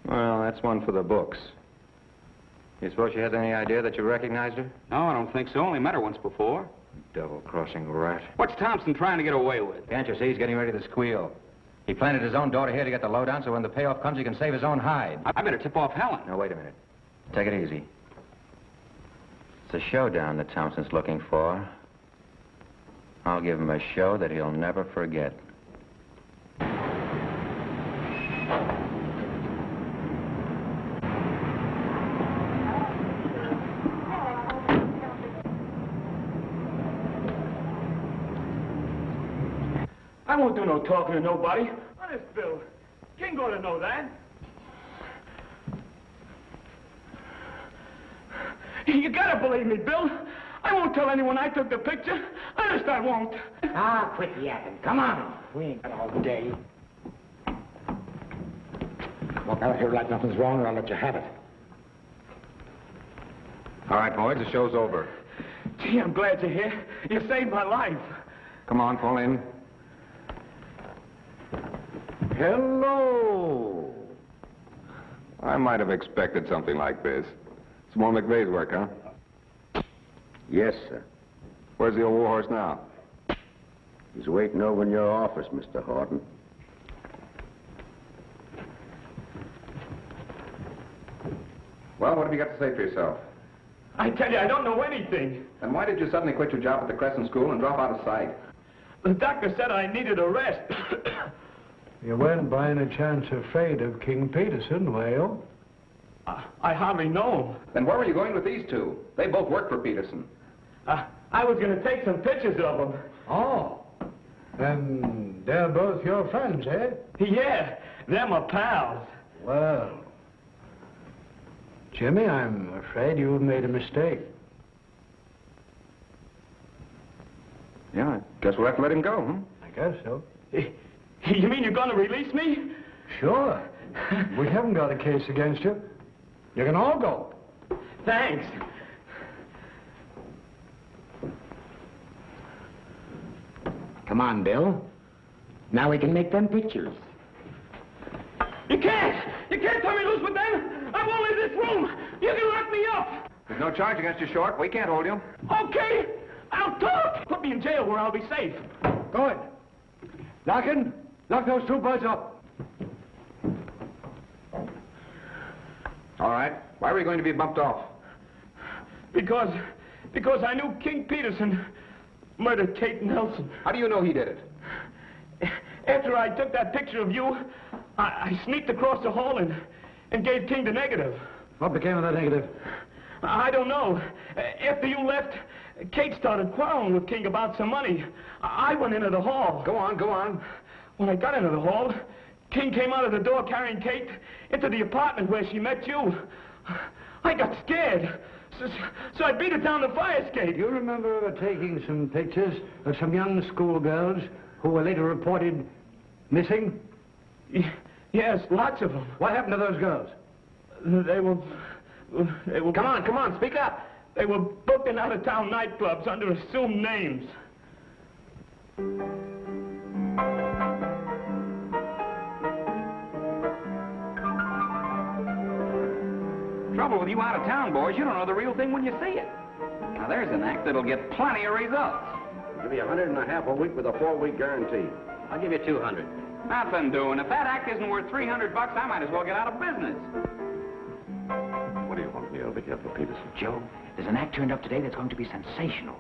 Well, that's one for the books. You suppose she has any idea that you recognized her? No, I don't think so. Only met her once before. Double-crossing rat. What's Thompson trying to get away with? Can't you see he's getting ready to squeal? He planted his own daughter here to get the lowdown so when the payoff comes he can save his own hide. I better tip off Helen. No, wait a minute. Take it easy. It's a showdown that Thompson's looking for. I'll give him a show that he'll never forget. I won't do no talking to nobody. Honest, Bill. King ought to know that. You gotta believe me, Bill. I won't tell anyone I took the picture. Honest, I won't. Ah, quit yapping. Come on. We ain't got all day. Walk out here like nothing's wrong, or I'll let you have it. All right, boys, the show's over. Gee, I'm glad you're here. You saved my life. Come on, fall in. Hello. I might have expected something like this. It's more McVeigh's work, huh? Yes, sir. Where's the old warhorse now? He's waiting over in your office, Mr. Horton. Well, what have you got to say for yourself? I tell you, I don't know anything. Then why did you suddenly quit your job at the Crescent School and drop out of sight? The doctor said I needed a rest. You weren't by any chance afraid of King Peterson, were you? I hardly know him. Then where were you going with these two? They both work for Peterson. I was going to take some pictures of them. Oh. Then they're both your friends, eh? Yeah, they're my pals. Well, Jimmy, I'm afraid you've made a mistake. Yeah, I guess we'll have to let him go, huh? I guess so. You mean you're going to release me? Sure. We haven't got a case against you. You can all go. Thanks. Come on, Bill. Now we can make them pictures. You can't! You can't turn me loose with them! I won't leave this room! You can lock me up! There's no charge against you, Short. We can't hold you. Okay! I'll talk! Put me in jail where I'll be safe. Good. Larkin, lock those two birds up. All right. Why were you going to be bumped off? Because I knew King Peterson murdered Kate Nelson. How do you know he did it? After I took that picture of you, I sneaked across the hall and gave King the negative. What became of that negative? I don't know. After you left, Kate started quarreling with King about some money. I went into the hall. Go on, go on. When I got into the hall, King came out of the door carrying Kate into the apartment where she met you. I got scared. So I beat it down the fire escape. You remember taking some pictures of some young schoolgirls who were later reported missing? Yes, lots of them. What happened to those girls? They were... Come on, speak up. They were booked in out-of-town nightclubs under assumed names. Trouble with you out-of-town boys, you don't know the real thing when you see it. Now, there's an act that'll get plenty of results. I'll give you $150 a week with a 4-week guarantee. I'll give you 200. Nothing doing. If that act isn't worth $300, I might as well get out of business. What do you want me over here for, Peterson? Joe, there's an act turned up today that's going to be sensational.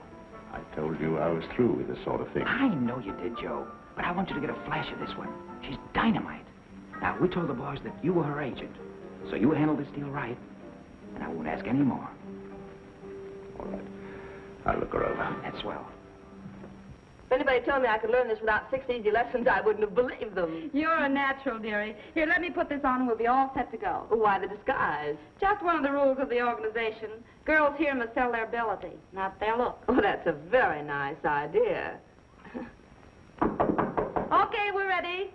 I told you I was through with this sort of thing. I know you did, Joe, but I want you to get a flash of this one. She's dynamite. Now, we told the boys that you were her agent, so you handle this deal right, and I won't ask any more. All right. I'll look her over. That's swell. If anybody told me I could learn this without 6 easy lessons, I wouldn't have believed them. You're a natural, dearie. Here, let me put this on and we'll be all set to go. Why the disguise? Just one of the rules of the organization. Girls here must sell their ability, not their look. Oh, that's a very nice idea. Okay, we're ready.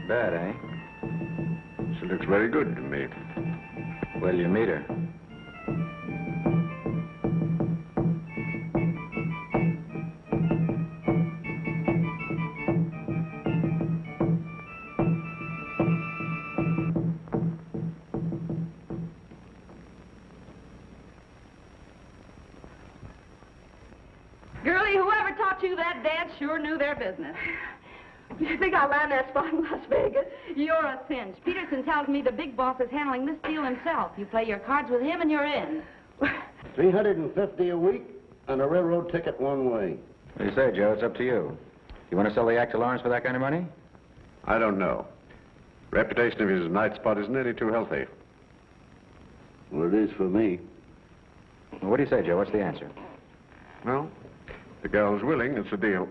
Bad, eh? She looks very good to me. Well, you meet her. Girlie, whoever taught you that dance sure knew their business. You think I'll land that spot in Las Vegas? You're a cinch. Peterson tells me the big boss is handling this deal himself. You play your cards with him and you're in. $350 a week and a railroad ticket one way. What do you say, Joe? It's up to you. You want to sell the act to Lawrence for that kind of money? I don't know. Reputation of his night spot isn't any too healthy. Well, it is for me. Well, what do you say, Joe? What's the answer? Well, the girl's willing. It's a deal.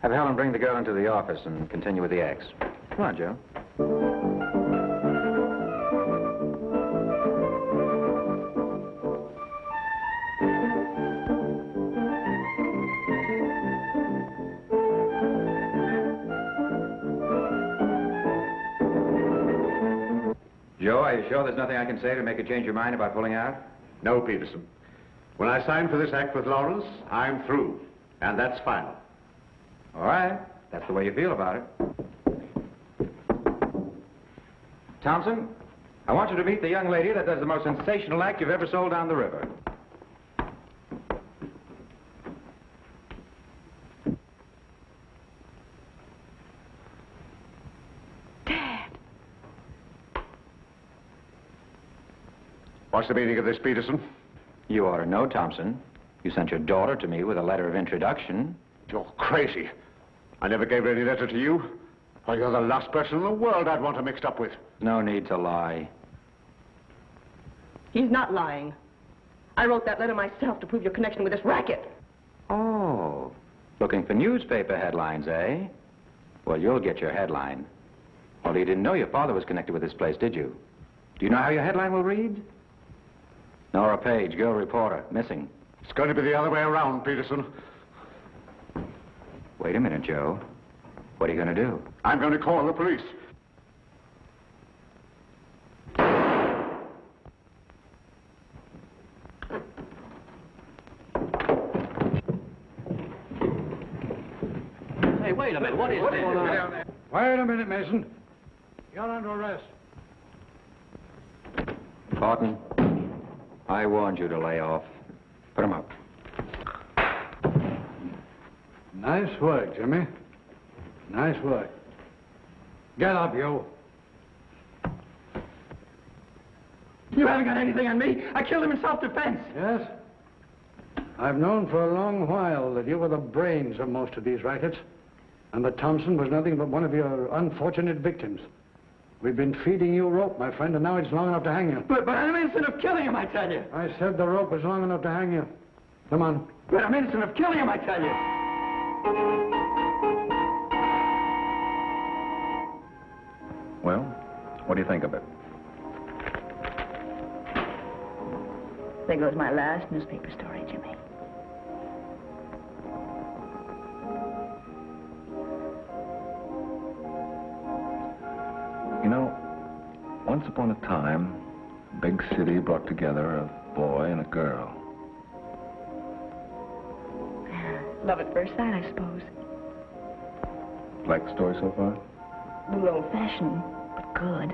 Have Helen bring the girl into the office and continue with the acts. Come on, Joe. Joe, are you sure there's nothing I can say to make you change your mind about pulling out? No, Peterson. When I signed for this act with Lawrence, I'm through. And that's final. All right. That's the way you feel about it. Thompson, I want you to meet the young lady that does the most sensational act you've ever sold down the river. What's the meaning of this, Peterson? You ought to know, Thompson. You sent your daughter to me with a letter of introduction. You're crazy. I never gave any letter to you. Oh, you're the last person in the world I'd want her mixed up with. No need to lie. He's not lying. I wrote that letter myself to prove your connection with this racket. Oh, looking for newspaper headlines, eh? Well, you'll get your headline. Well, you didn't know your father was connected with this place, did you? Do you know how your headline will read? Nora Page, girl reporter, missing. It's going to be the other way around, Peterson. Wait a minute, Joe. What are you going to do? I'm going to call the police. Hey, wait a minute. What is this? Wait a minute, Mason. You're under arrest. Barton, I warned you to lay off. Put him up. Nice work, Jimmy. Nice work. Get up, you. You haven't got anything on me. I killed him in self-defense. Yes? I've known for a long while that you were the brains of most of these rackets, and that Thompson was nothing but one of your unfortunate victims. We've been feeding you rope, my friend, and now it's long enough to hang you. But I'm innocent of killing him, I tell you. I said the rope was long enough to hang you. Come on. But I'm innocent of killing him, I tell you. Well, what do you think of it? There goes my last newspaper story, Jimmy. You know, once upon a time, a big city brought together a boy and a girl. Love at first sight, I suppose. Like the story so far? A little old-fashioned, but good.